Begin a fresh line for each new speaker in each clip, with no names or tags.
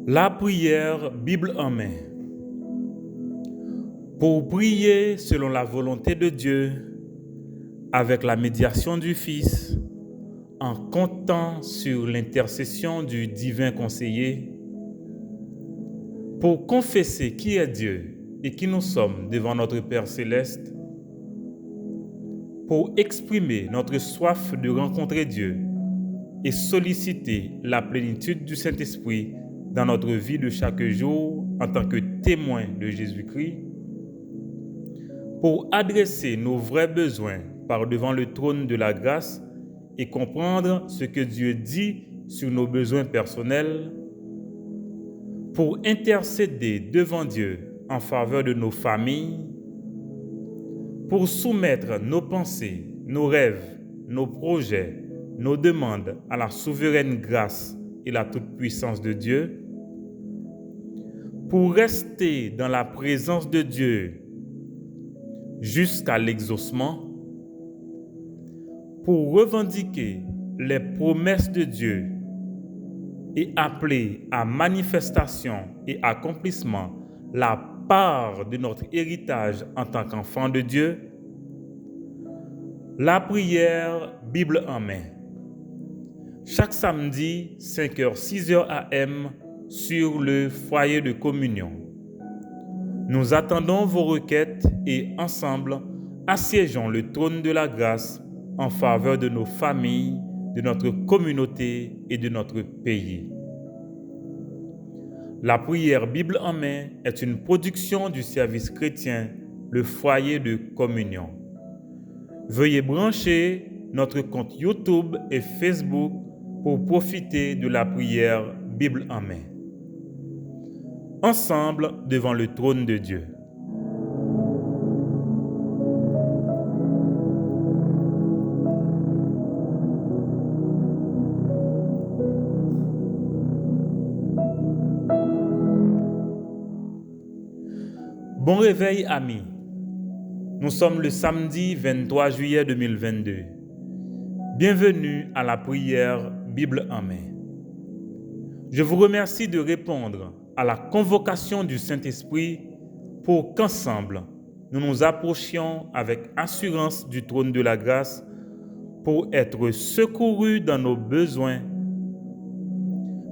La prière, Bible en main. Pour prier selon la volonté de Dieu, avec la médiation du Fils, en comptant sur l'intercession du divin conseiller, pour confesser qui est Dieu et qui nous sommes devant notre Père céleste, pour exprimer notre soif de rencontrer Dieu et solliciter la plénitude du Saint-Esprit dans notre vie de chaque jour en tant que témoin de Jésus-Christ, pour adresser nos vrais besoins par devant le trône de la grâce et comprendre ce que Dieu dit sur nos besoins personnels, pour intercéder devant Dieu en faveur de nos familles, pour soumettre nos pensées, nos rêves, nos projets, nos demandes à la souveraine grâce et la toute-puissance de Dieu, pour rester dans la présence de Dieu jusqu'à l'exaucement, pour revendiquer les promesses de Dieu et appeler à manifestation et accomplissement la part de notre héritage en tant qu'enfant de Dieu. La prière, Bible en main. Chaque samedi, 5h, 6h AM, sur le foyer de communion. Nous attendons vos requêtes et ensemble, assiégeons le trône de la grâce en faveur de nos familles, de notre communauté et de notre pays. La prière Bible en main est une production du service chrétien, le foyer de communion. Veuillez brancher notre compte YouTube et Facebook pour profiter de la prière Bible en main. Ensemble devant le trône de Dieu. Bon réveil, amis. Nous sommes le samedi 23 juillet 2022. Bienvenue à la prière Bible en main. Je vous remercie de répondre à la convocation du Saint-Esprit pour qu'ensemble, nous nous approchions avec assurance du trône de la grâce pour être secourus dans nos besoins.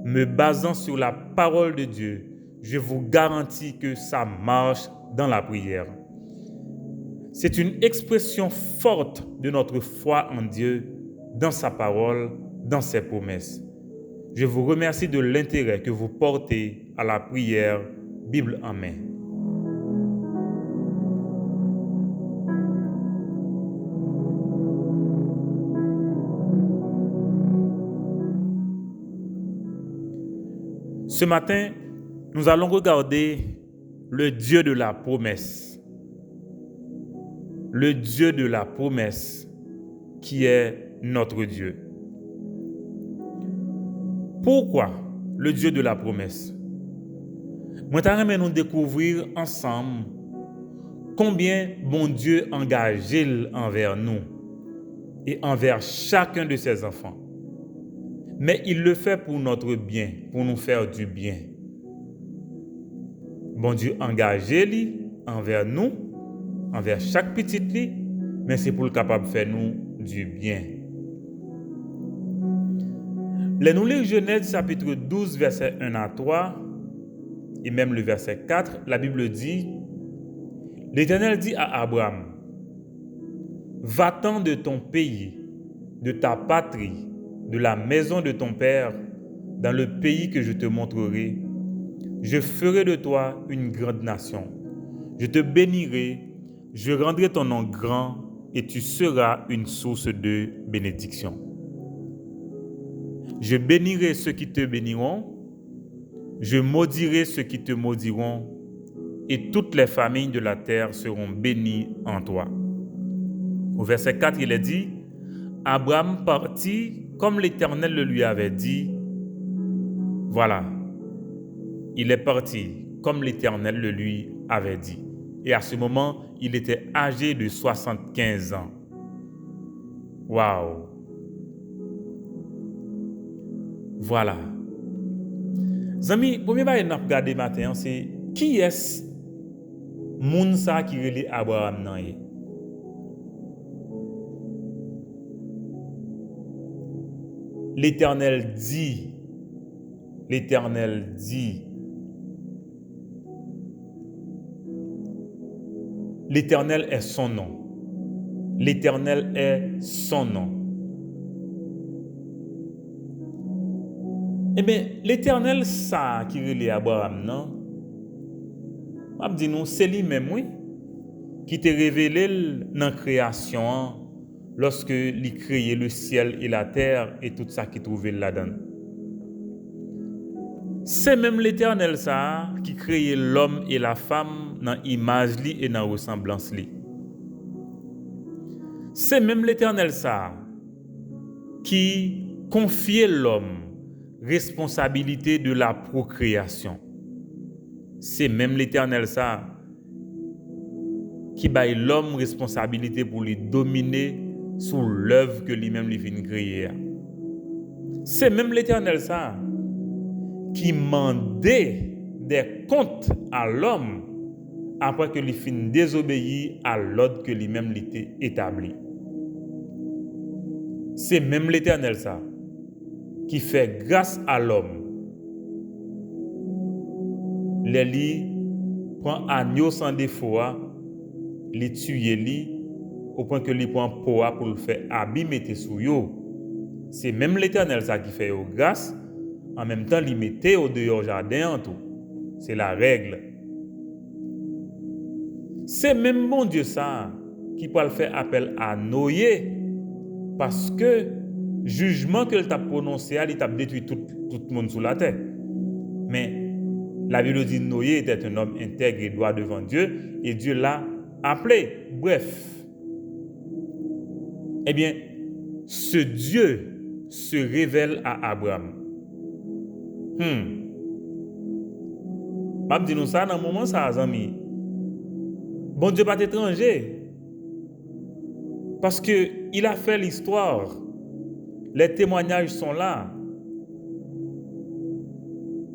Me basant sur la parole de Dieu, je vous garantis que ça marche dans la prière. C'est une expression forte de notre foi en Dieu, dans sa parole, dans ses promesses. Je vous remercie de l'intérêt que vous portez à la prière Bible en main. Ce matin, nous allons regarder le Dieu de la promesse. Le Dieu de la promesse qui est notre Dieu. Pourquoi le Dieu de la promesse? Moi, j'aimerais nous découvrir ensemble combien bon Dieu engagé envers nous et envers chacun de ses enfants. Mais il le fait pour notre bien, pour nous faire du bien. Bon Dieu engagé envers nous, envers chaque petit lit, mais c'est pour le capable de faire nous du bien. Les nous lire Genèse chapitre 12, verset 1 à 3, et même le verset 4, la Bible dit, l'Éternel dit à Abraham, va-t'en de ton pays, de ta patrie, de la maison de ton père, dans le pays que je te montrerai. Je ferai de toi une grande nation. Je te bénirai, je rendrai ton nom grand et tu seras une source de bénédiction. Je bénirai ceux qui te béniront, je maudirai ceux qui te maudiront, et toutes les familles de la terre seront bénies en toi. Au verset 4, il est dit, Abraham partit comme l'Éternel le lui avait dit. Voilà, il est parti comme l'Éternel le lui avait dit. Et à ce moment, il était âgé de 75 ans. Waouh! Voilà. Zami, premier bagay n'a regardé matin, c'est qui est moun sa qui relé Abraham nan ye? L'Éternel dit, l'Éternel est son nom. L'Éternel est son nom. Eh bien, l'Éternel ça qui relé Abraham, non? Je dis nous, c'est lui-même, oui, qui t'a révélé dans la création lorsque il créait le ciel et la terre et tout ça qui trouvait là-dedans. C'est même l'Éternel ça qui créait l'homme et la femme dans l'image et dans la ressemblance. C'est même l'Éternel ça qui confiait l'homme responsabilité de la procréation. C'est même l'Éternel ça qui baille l'homme responsabilité pour lui dominer sous l'œuvre que lui-même lui vient créer. C'est même l'Éternel ça qui mandait des comptes à l'homme après que lui fin désobéir à l'ordre que lui-même l'était établi. C'est même l'Éternel ça qui fait grâce à l'homme. Les prend agneau sans défaut, les tuer li au point que li prend poa pour le faire abîmer tes sous yo. C'est même l'Éternel ça qui fait grâce, en même temps li mette au dehors jardin en tout. C'est la règle. C'est même mon Dieu ça qui peut le faire appel à Noé parce que jugement que t'a prononcé, il t'a détruit tout le monde sur la terre. Mais la Bible dit Noé était un homme intègre et droit devant Dieu et Dieu l'a appelé. Bref. Eh bien, ce Dieu se révèle à Abraham. Je dis nous ça dans le moment ça, amis. Bon Dieu pas étranger. Parce que il a fait l'histoire. Les témoignages sont là.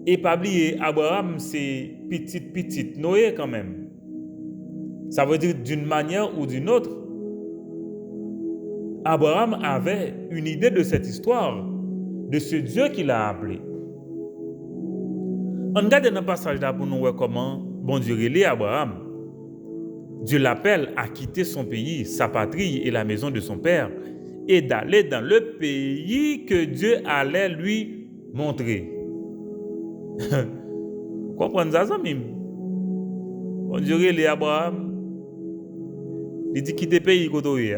Et pas oublier, Abraham, c'est petit Noé quand même. Ça veut dire d'une manière ou d'une autre. Abraham avait une idée de cette histoire, de ce Dieu qu'il a appelé. On regarde dans le passage là pour nous voir comment bon Dieu relève Abraham. Dieu l'appelle à quitter son pays, sa patrie et la maison de son père et d'aller dans le pays que Dieu allait lui montrer. Comprenez ça, amis? On dirait les Abraham, il dit quitter le pays côté.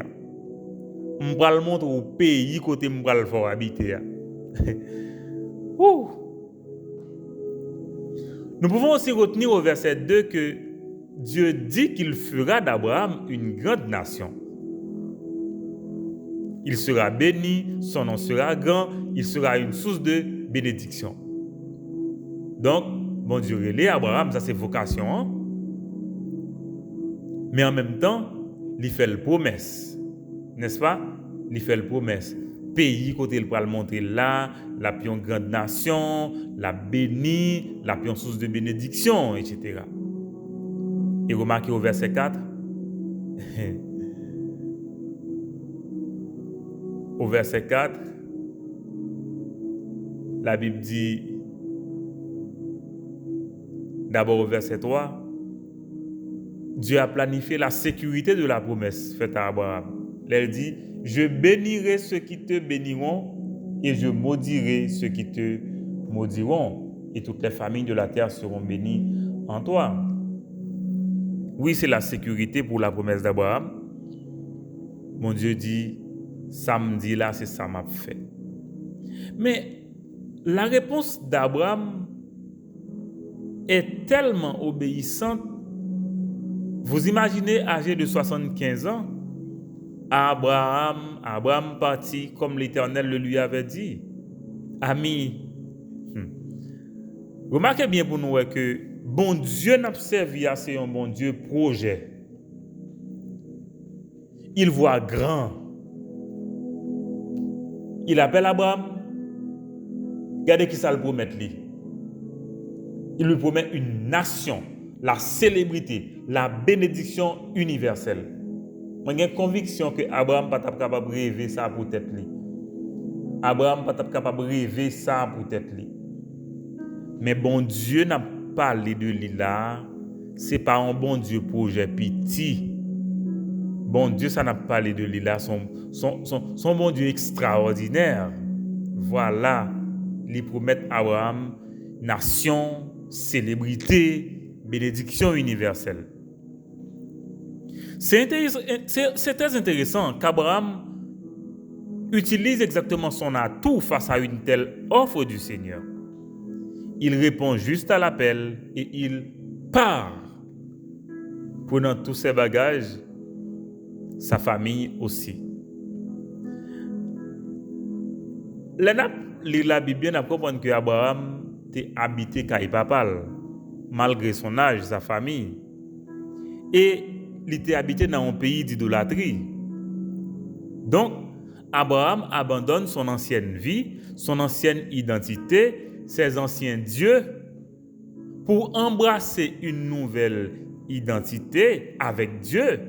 On va le montrer au pays côté on va le faire habiter. Nous pouvons aussi retenir au verset 2 que Dieu dit qu'il fera d'Abraham une grande nation. Il sera béni, son nom sera grand, il sera une source de bénédiction. Donc, bon Dieu relève Abraham, ça c'est vocation. Hein? Mais en même temps, il fait la promesse. N'est-ce pas? Il fait la promesse. Pays côté il va le montrer là, la pion grande nation, la béni, la pion source de bénédiction, etc. Et remarquez au verset 4. Au verset 4, la Bible dit, d'abord au verset 3, Dieu a planifié la sécurité de la promesse faite à Abraham. Elle dit, je bénirai ceux qui te béniront et je maudirai ceux qui te maudiront. Et toutes les familles de la terre seront bénies en toi. Oui, c'est la sécurité pour la promesse d'Abraham. Mon Dieu dit, samedi là, c'est ça m'a fait. Mais la réponse d'Abraham est tellement obéissante. Vous imaginez, âgé de 75 ans, Abraham partit comme l'Éternel le lui avait dit. Ami, remarquez bien pour nous que bon Dieu n'a pas servi à c'est un bon Dieu projet. Il voit grand. Il appelle Abraham. Regardez qui ça le promet lui. Il lui promet une nation, la célébrité, la bénédiction universelle. Moi, j'ai une conviction que Abraham n'est pas capable de rêver ça pour tête lui. Abraham n'est pas capable de rêver ça pour tête lui. Mais bon Dieu n'a pas parlé de lui là. C'est pas un bon Dieu projet petit. Bon Dieu, ça n'a pas parlé de lui là. Son bon Dieu extraordinaire. Voilà. Il promet à Abraham nation, célébrité, bénédiction universelle. C'est très intéressant qu'Abraham utilise exactement son atout face à une telle offre du Seigneur. Il répond juste à l'appel et il part, prenant tous ses bagages, sa famille aussi. La Bible nous comprend que Abraham était habité à papal, malgré son âge, sa famille. Et il était habité dans un pays d'idolâtrie. Donc, Abraham abandonne son ancienne vie, son ancienne identité, ses anciens dieux, pour embrasser une nouvelle identité avec Dieu,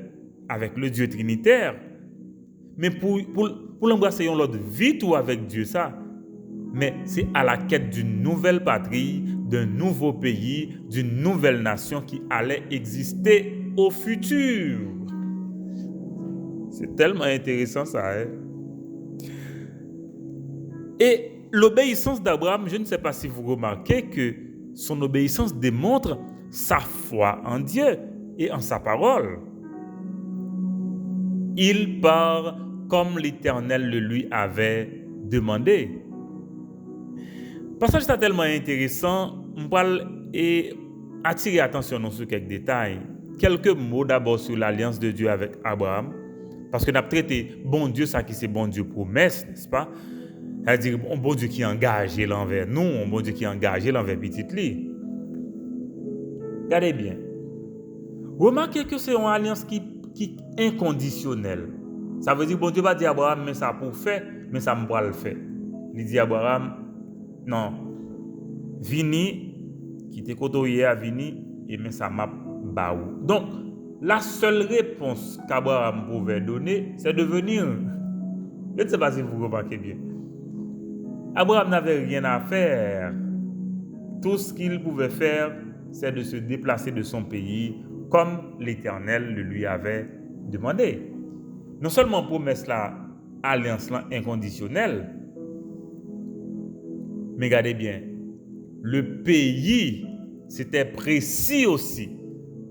avec le Dieu trinitaire. Mais pour l'embrasser une autre vie tout avec Dieu, ça, mais c'est à la quête d'une nouvelle patrie, d'un nouveau pays, d'une nouvelle nation qui allait exister au futur. C'est tellement intéressant ça. Hein? Et l'obéissance d'Abraham, je ne sais pas si vous remarquez que son obéissance démontre sa foi en Dieu et en sa parole. Il part comme l'Éternel le lui avait demandé. Le passage est tellement intéressant, on parle et attirer attention sur quelques détails. Quelques mots d'abord sur l'alliance de Dieu avec Abraham, parce que nous avons traité bon Dieu, ça qui c'est bon Dieu promesse, n'est-ce pas? C'est-à-dire un bon Dieu qui est engagé l'envers nous, un bon Dieu qui est engagé l'envers petit lui. Regardez bien. Remarquez que c'est une alliance qui est inconditionnelle. Ça veut dire bon Dieu va dire à Abraham, mais ça pour faire, mais ça me va le faire. Il dit à Abraham, non, vini, qui te côtoyé à vini, et mais ça m'a baou. Donc, la seule réponse qu'Abraham pouvait donner, c'est de venir. Je ne sais pas si vous remarquez bien. Abraham n'avait rien à faire. Tout ce qu'il pouvait faire, c'est de se déplacer de son pays comme l'Éternel le lui avait demandé. Non seulement promesse la alliance inconditionnelle, mais regardez bien, le pays, c'était précis aussi.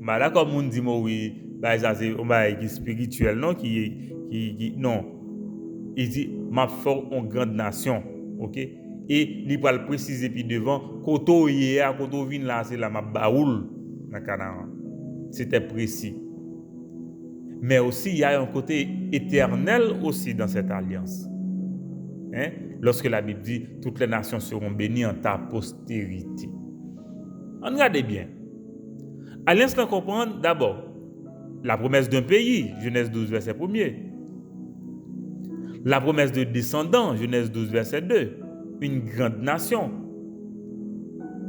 Mais là, comme on dit, oui, ça c'est un spirituel, non, non. Il dit, ma force en grande nation, ok? Et il va le préciser puis devant, koto yé, koto vin là, c'est la ma baoul, dans Canaan. C'était précis. Mais aussi, il y a un côté éternel aussi dans cette alliance. Hein? Lorsque la Bible dit « Toutes les nations seront bénies en ta postérité ». Regardez bien. Alliance qu'on comprend d'abord la promesse d'un pays, Genèse 12, verset 1er. La promesse de descendants, Genèse 12, verset 2. Une grande nation.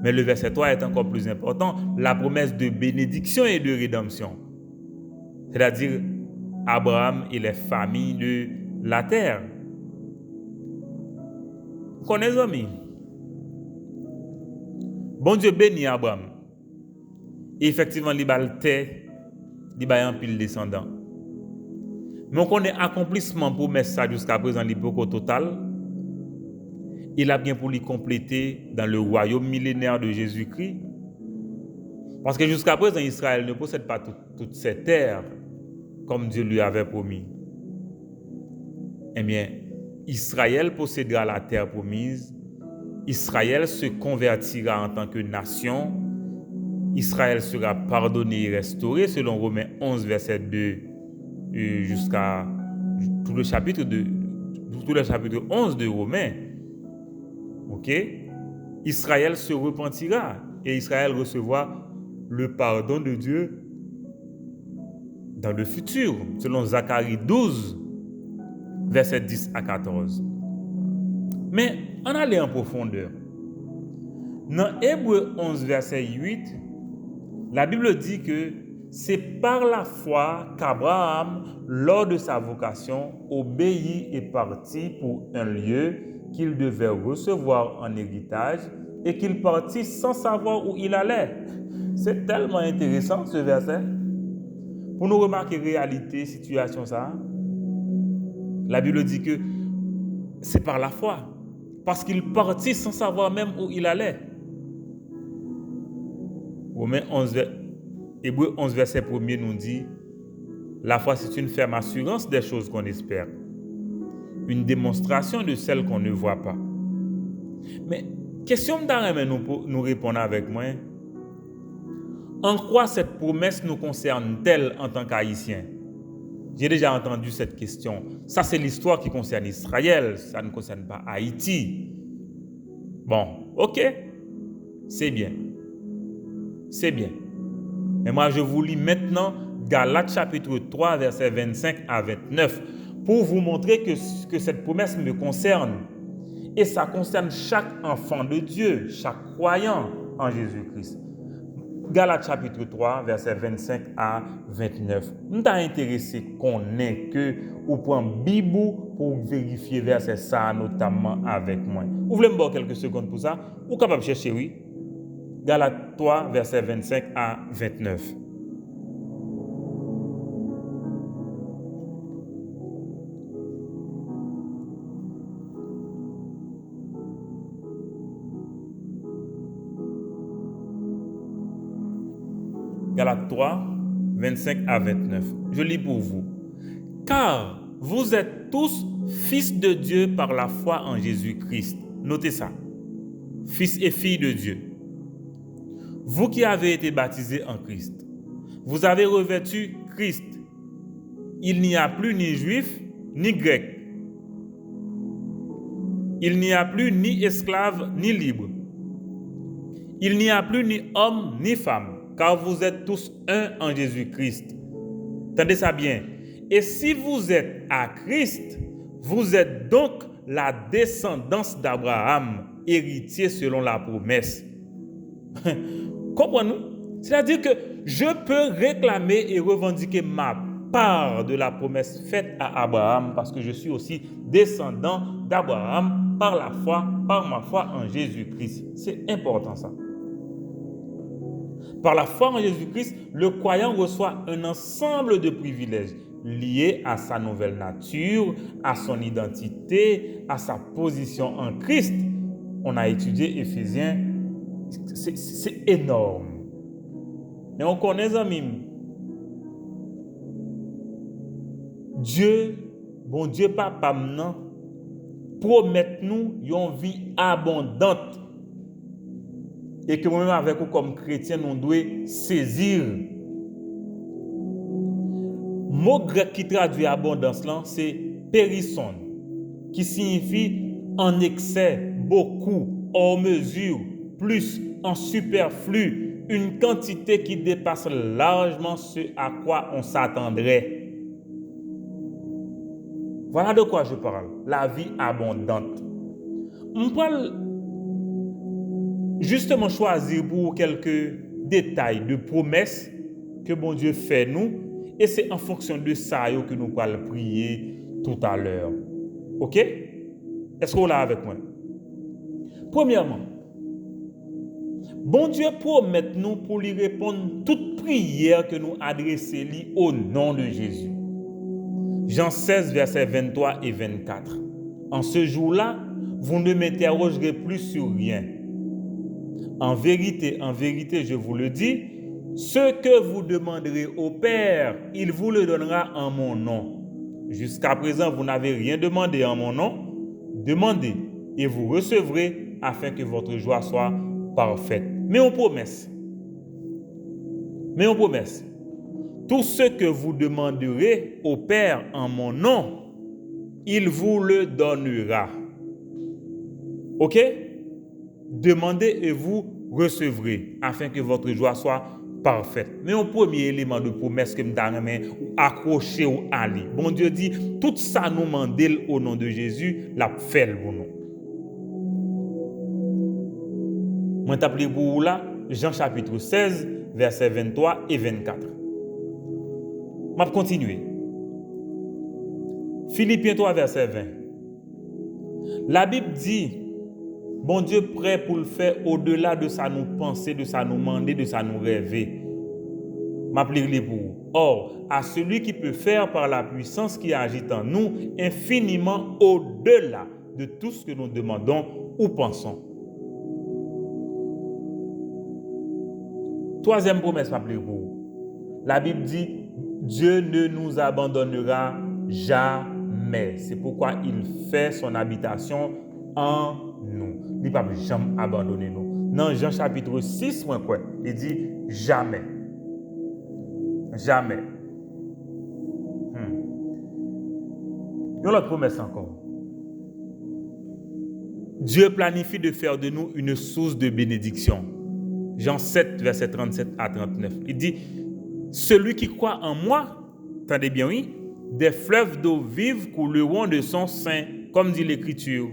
Mais le verset 3 est encore plus important. La promesse de bénédiction et de rédemption. C'est-à-dire Abraham et les familles de la terre. Connaissez amis. Bon Dieu bénit Abraham. Et effectivement, il va le terre, il va en pile descendant. Mais on connaît accomplissement pour mettre ça jusqu'à présent l'hypoco total. Il a bien pour lui compléter dans le royaume millénaire de Jésus-Christ. Parce que jusqu'à présent, Israël ne possède pas toutes ces terres comme Dieu lui avait promis. Eh bien, Israël possédera la terre promise. Israël se convertira en tant que nation. Israël sera pardonné et restauré selon Romains 11, verset 2 jusqu'à tout le chapitre 11 de Romains. Ok? Israël se repentira et Israël recevra le pardon de Dieu dans le futur, selon Zacharie 12, versets 10 à 14. Mais en allant en profondeur, Dans Hébreux 11, verset 8, la Bible dit que c'est par la foi qu'Abraham, lors de sa vocation, obéit et partit pour un lieu qu'il devait recevoir en héritage et qu'il partit sans savoir où il allait. C'est tellement intéressant ce verset. Pour nous remarquer réalité, situation ça, la Bible dit que c'est par la foi. Parce qu'il partit sans savoir même où il allait. Hébreux 11, verset 1er nous dit, la foi c'est une ferme assurance des choses qu'on espère, une démonstration de celles qu'on ne voit pas. Mais question d'arrêt nous répondre avec moi, en quoi cette promesse nous concerne-t-elle en tant qu'Haïtiens? J'ai déjà entendu cette question. Ça, c'est l'histoire qui concerne Israël. Ça ne concerne pas Haïti. Bon, ok. C'est bien. C'est bien. Mais moi, je vous lis maintenant Galates chapitre 3, versets 25 à 29, pour vous montrer que cette promesse me concerne. Et ça concerne chaque enfant de Dieu, chaque croyant en Jésus-Christ. Galates chapitre 3, versets 25 à 29. Nous t'as intéressé qu'on ait que ou prend Bible pour vérifier verset ça notamment avec moi. Vous voulez me voir quelques secondes pour ça? Ou capable de chercher, oui? Galates 3, versets 25 à 29. Galates 3, 25 à 29. Je lis pour vous. Car vous êtes tous fils de Dieu par la foi en Jésus-Christ. Notez ça. Fils et filles de Dieu. Vous qui avez été baptisés en Christ. Vous avez revêtu Christ. Il n'y a plus ni juif, ni grec. Il n'y a plus ni esclave, ni libre. Il n'y a plus ni homme, ni femme. Car vous êtes tous un en Jésus-Christ. Entendez ça bien. Et si vous êtes à Christ, vous êtes donc la descendance d'Abraham, héritier selon la promesse. Comprenez-nous? C'est-à-dire que je peux réclamer et revendiquer ma part de la promesse faite à Abraham parce que je suis aussi descendant d'Abraham par la foi, par ma foi en Jésus-Christ. C'est important ça. Par la foi en Jésus-Christ, le croyant reçoit un ensemble de privilèges liés à sa nouvelle nature, à son identité, à sa position en Christ. On a étudié Éphésiens, c'est énorme. Mais on connaît amis. Dieu, bon Dieu papa maintenant, promet nous une vie abondante. Et que nous-mêmes, avec nous comme chrétiens, nous devons saisir. Le mot grec qui traduit abondance, c'est périsson, qui signifie en excès, beaucoup, hors mesure, plus, en superflu, une quantité qui dépasse largement ce à quoi on s'attendrait. Voilà de quoi je parle, la vie abondante. On parle justement choisir pour quelques détails de promesses que bon Dieu fait nous et c'est en fonction de ça que nous allons prier tout à l'heure. OK? Est-ce qu'on l'a avec moi? Premièrement, bon Dieu promet nous pour lui répondre toute prière que nous adressons lui au nom de Jésus. Jean 16, versets 23 et 24. En ce jour-là, vous ne m'interrogerez plus sur rien. En vérité, je vous le dis, ce que vous demanderez au Père, il vous le donnera en mon nom. Jusqu'à présent, vous n'avez rien demandé en mon nom. Demandez et vous recevrez afin que votre joie soit parfaite. Mais on promesse. Tout ce que vous demanderez au Père en mon nom, il vous le donnera. OK? Demandez et vous recevrez, afin que votre joie soit parfaite. Mais un premier élément de promesse que nous avons accroché ou aller. Bon Dieu dit, tout ça nous demande au nom de Jésus, la fait pour nous. Moi t'appelé pour vous là, Jean chapitre 16, versets 23 et 24. Je vais continuer. Philippiens 3, verset 20. La Bible dit, bon Dieu prêt pour le faire au-delà de ça nous penser, de ça nous demander, de ça nous rêver. M'appeler pour vous. Or, à celui qui peut faire par la puissance qui agit en nous, infiniment au-delà de tout ce que nous demandons ou pensons. Troisième promesse, m'appeler pour vous. La Bible dit, Dieu ne nous abandonnera jamais. C'est pourquoi il fait son habitation en nous. Il ne va jamais abandonner nous. Dans Jean chapitre 6, il dit jamais. Jamais. Il y a une autre promesse encore. Dieu planifie de faire de nous une source de bénédiction. Jean 7, verset 37 à 39. Il dit, celui qui croit en moi, entendez bien, oui, des fleuves d'eau vive couleront de son sein, comme dit l'Écriture.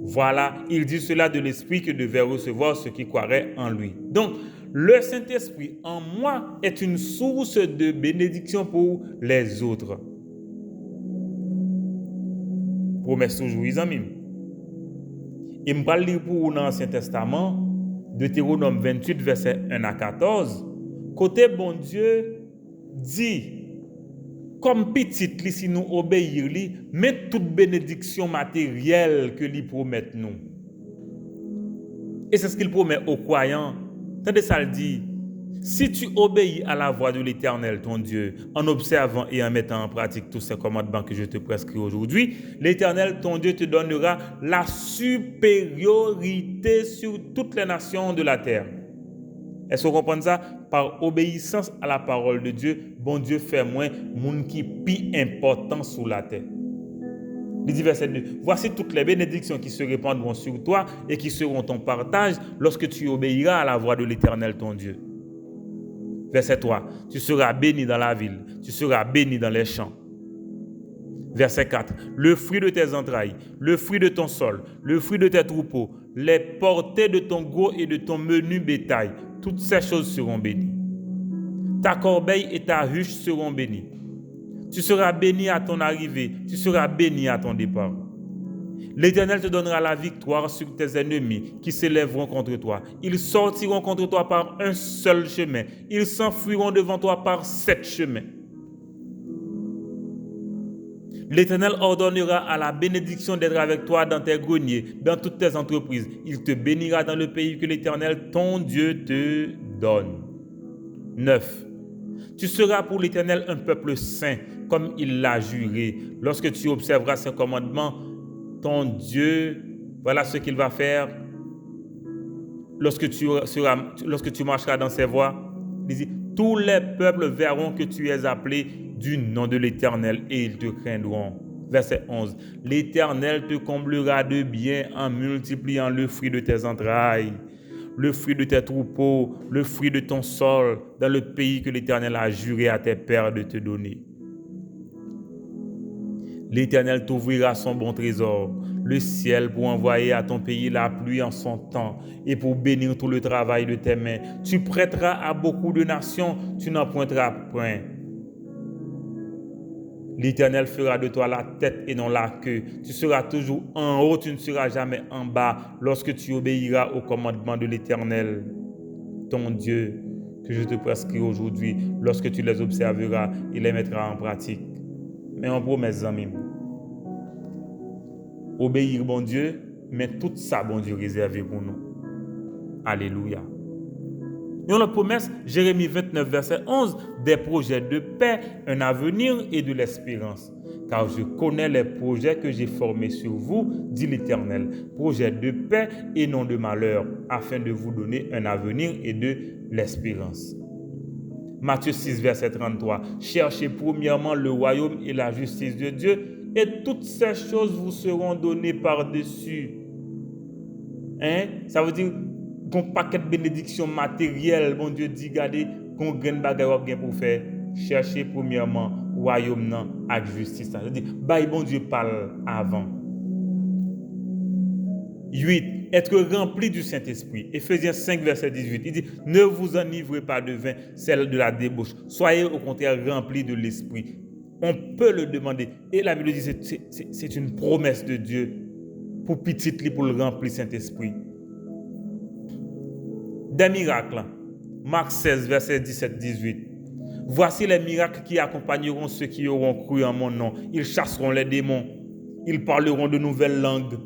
Voilà, il dit cela de l'Esprit que devait recevoir ceux qui croiraient en lui. Donc, le Saint-Esprit en moi est une source de bénédiction pour les autres. Promesse toujours, les amis. Il me parle pour vous dans l'Ancien Testament, Deutéronome 28, verset 1 à 14. Côté bon Dieu dit, comme petit, si nous obéir, mais toute bénédiction matérielle que lui promet nous. Et c'est ce qu'il promet aux croyants. Tandis ça le dit, si tu obéis à la voix de l'Éternel, ton Dieu, en observant et en mettant en pratique tous ces commandements que je te prescris aujourd'hui, l'Éternel, ton Dieu, te donnera la supériorité sur toutes les nations de la terre. Est-ce que vous comprenez ça? Par obéissance à la parole de Dieu, bon Dieu fait moins monde qui plus important sur la terre. Il dit verset 2, voici toutes les bénédictions qui se répandront sur toi et qui seront ton partage lorsque tu obéiras à la voix de l'Éternel ton Dieu. Verset 3, tu seras béni dans la ville, tu seras béni dans les champs. Verset 4, le fruit de tes entrailles, le fruit de ton sol, le fruit de tes troupeaux, les portées de ton gros et de ton menu bétail, toutes ces choses seront bénies. Ta corbeille et ta ruche seront bénies. Tu seras béni à ton arrivée, tu seras béni à ton départ. L'Éternel te donnera la victoire sur tes ennemis qui s'élèveront contre toi. Ils sortiront contre toi par un seul chemin. Ils s'enfuiront devant toi par 7 chemins. L'Éternel ordonnera à la bénédiction d'être avec toi dans tes greniers, dans toutes tes entreprises. Il te bénira dans le pays que l'Éternel, ton Dieu, te donne. 9. Tu seras pour l'Éternel un peuple saint, comme il l'a juré. Lorsque tu observeras ses commandements, ton Dieu, voilà ce qu'il va faire. Lorsque tu marcheras dans ses voies, il dit, tous les peuples verront que tu es appelé du nom de l'Éternel et ils te craindront. Verset 11. L'Éternel te comblera de bien en multipliant le fruit de tes entrailles, le fruit de tes troupeaux, le fruit de ton sol, dans le pays que l'Éternel a juré à tes pères de te donner. L'Éternel t'ouvrira son bon trésor, le ciel pour envoyer à ton pays la pluie en son temps et pour bénir tout le travail de tes mains. Tu prêteras à beaucoup de nations, tu n'en pointeras point. L'Éternel fera de toi la tête et non la queue. Tu seras toujours en haut, tu ne seras jamais en bas lorsque tu obéiras au commandement de l'Éternel, ton Dieu, que je te prescris aujourd'hui, lorsque tu les observeras et les mettras en pratique. Mais on promet, mes amis, obéir bon Dieu, mais tout ça, bon Dieu, réservé pour nous. Alléluia. Et on a promesse, Jérémie 29, verset 11, des projets de paix, un avenir et de l'espérance. Car je connais les projets que j'ai formés sur vous, dit l'Éternel, projets de paix et non de malheur, afin de vous donner un avenir et de l'espérance. Matthieu 6, verset 33, cherchez premièrement le royaume et la justice de Dieu, et toutes ces choses vous seront données par-dessus. Ça veut dire qu'on paquet de bénédictions matérielles, bon Dieu dit, regardez, qu'on gagne bagarre pour faire. Cherchez premièrement le royaume et la justice. Ça veut dire, bon Dieu parle avant. 8. Être rempli du Saint-Esprit. Éphésiens 5, verset 18. Il dit, ne vous enivrez pas de vin, celle de la débauche. Soyez au contraire remplis de l'Esprit. On peut le demander. Et la Bible dit, c'est une promesse de Dieu pour petit li pour le remplir Saint-Esprit. Des miracles. Marc 16, verset 17-18. Voici les miracles qui accompagneront ceux qui auront cru en mon nom. Ils chasseront les démons. Ils parleront de nouvelles langues.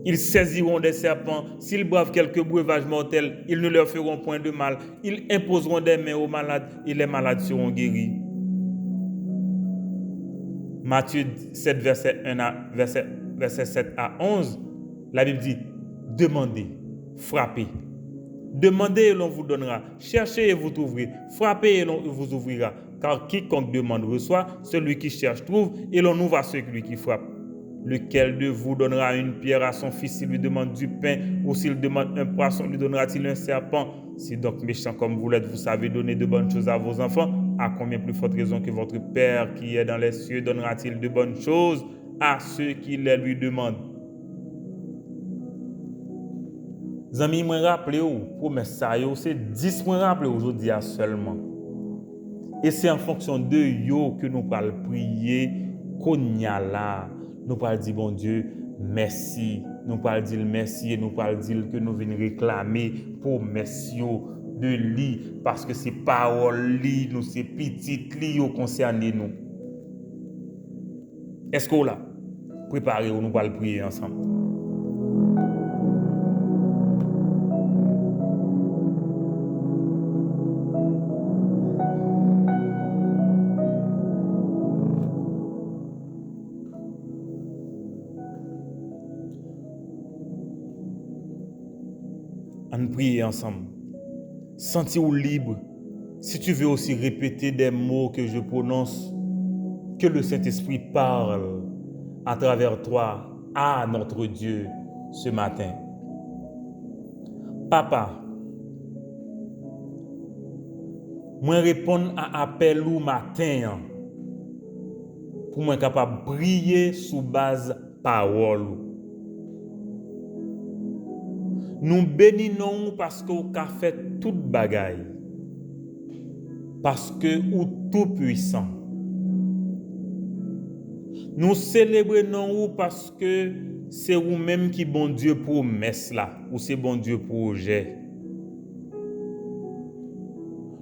Ils saisiront des serpents. S'ils boivent quelques breuvages mortels, ils ne leur feront point de mal. Ils imposeront des mains aux malades et les malades seront guéris. Matthieu 7, verset 7 à 11, la Bible dit, demandez, frappez. Demandez et l'on vous donnera. Cherchez et vous trouverez. Frappez et l'on vous ouvrira. Car quiconque demande reçoit, celui qui cherche trouve, et l'on ouvre à celui qui frappe. Lequel de vous donnera une pierre à son fils s'il lui demande du pain, ou s'il demande un poisson, lui donnera-t-il un serpent? Si donc méchant comme vous l'êtes, vous savez donner de bonnes choses à vos enfants, à combien plus forte raison que votre Père qui est dans les cieux donnera-t-il de bonnes choses à ceux qui les lui demandent? Zami, moi rappelez vous, promesse ça yo, c'est 10 mois rappelez aujourd'hui seulement. Et c'est en fonction de yo que nous parlons prier konya là. Nous parlons dire bon Dieu, merci. Nous parlons dire merci et nous parlons dire que nous venons réclamer pour merci de lui parce que c'est parole li, nous c'est petite li yo concerné nous. Est-ce qu'on là préparez-vous, nous parlons prier ensemble. On prie ensemble. Sentez-vous libre. Si tu veux aussi répéter des mots que je prononce, que le Saint-Esprit parle à travers toi à notre Dieu ce matin. Papa, moi répondre à appel ou matin pour moi capable de briller sous base parole. Nous bénissons parce que vous avez fait toute bagaille. Parce que vous tout puissant. Nous célébrons parce que c'est vous-même qui bon Dieu promesse là, ou c'est bon Dieu projet.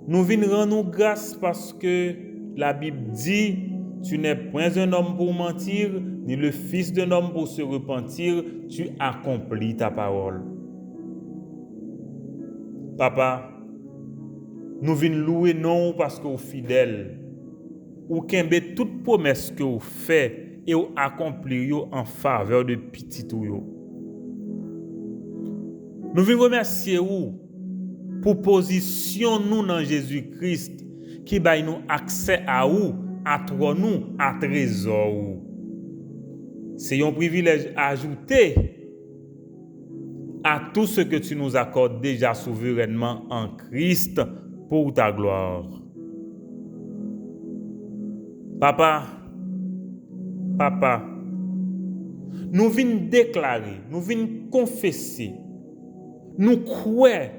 Nous venons rendre grâce parce que la Bible dit, tu n'es point un homme pour mentir, ni le fils d'un homme pour se repentir, tu accomplis ta parole. Papa, nous venons louer non parce que vous êtes fidèle, ou qu'embé toute promesse que vous faites et vous accomplissez en faveur de petit ou. Nous venons remercier vous pour position nous dans Jésus-Christ qui baille nous accès à vous, à toi nous, à trésor. C'est un privilège ajouté à tout ce que tu nous accordes déjà souverainement en Christ pour ta gloire. Papa, nous venons déclarer, nous venons confesser, nous croire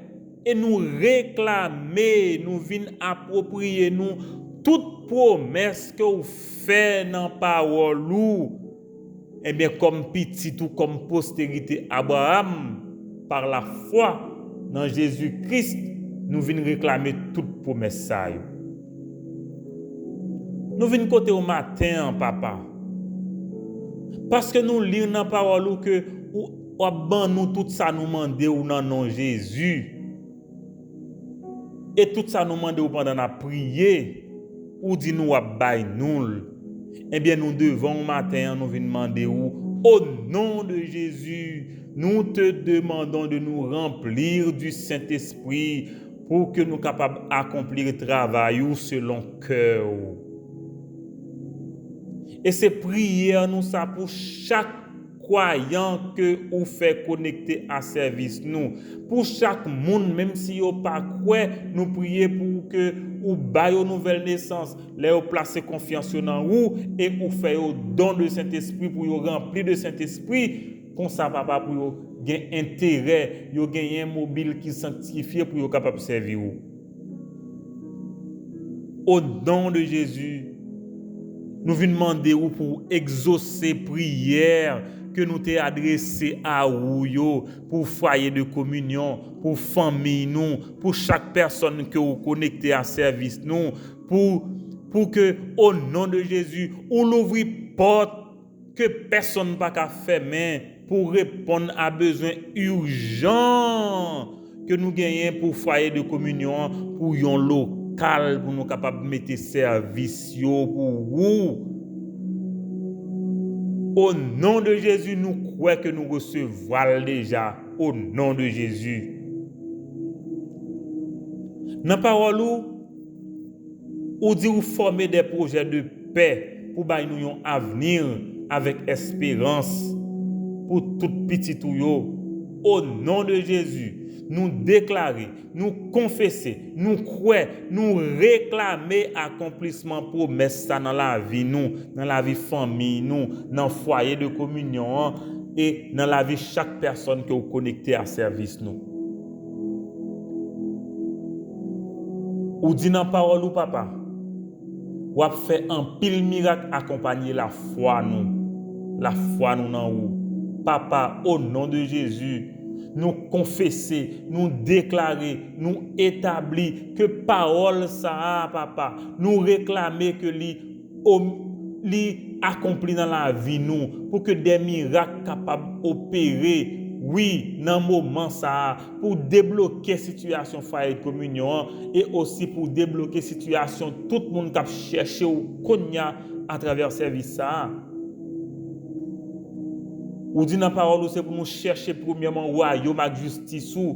et nous réclamer, nous venons approprier nous toute promesse que vous faites dans la parole, eh bien comme petit ou comme postérité Abraham, par la foi dans Jésus-Christ, nous venons réclamer toute promesse. Nous venons côté au matin, papa. Parce que nous lisons dans la parole que nous tout ça nous demande ou dans nom Jésus. Et tout ça nous demande pendant la prière ou dit nous bail nous. Eh bien nous devons matin nous venons demander au nom de Jésus. Nous te demandons de nous remplir du Saint-Esprit pour que nous soyons capables d'accomplir le travail selon cœur. Et ces prières nous ça pour chaque croyant que vous fait connecter à service nous. Pour chaque monde, même si vous pas quoi, nous prions pour que vous baillez une nouvelle naissance, là vous placez confiance en vous et vous faites au don de Saint-Esprit pour vous remplir de Saint-Esprit comme ça papa pour yo gain intérêt, yo gagner un mobile qui sanctifié pour yo capable servir ou. Au nom de Jésus, nous venons demander ou pour exaucer prière que nous t'ai adressé à vous pour foyer de communion, pour famille nous, pour chaque personne que vous connectez à service nous, pour que au nom de Jésus, on l'ouvre porte que personne n'a pas fermer pour répondre à besoins urgents que nous gagnons pour foyer de communion, pour yon local pour nous capables de mettre service pour vous. Au nom de Jésus, nous croyons que nous recevons déjà. Au nom de Jésus. Dans la parole, on dit former des projets de paix pour que nous ayons un avenir avec espérance pour tout petit tout yo. Au nom de Jésus, nous déclarer, nous confesser, nous croire, nous réclamer accomplissement promesse dans la vie nous, dans la vie famille nous, dans le foyer de communion et dans la vie chaque personne que vous connectez à service nous. Ou dit dans parole ou papa, ou a fait un pile miracle accompagner la foi nous dans vous. Papa, au nom de Jésus, nous confesser, nous déclarer, nous établir que parole ça, papa, nous réclamer que li accompli dans la vie nous, pour que des miracles capables d'opérer, oui, dans le moment ça, pour débloquer situation foyer de communion et aussi pour débloquer situation tout le monde qui a cherché ou konya à travers service ça. Ou dit dans la parole, c'est pour nous chercher premièrement royaume avec justice ou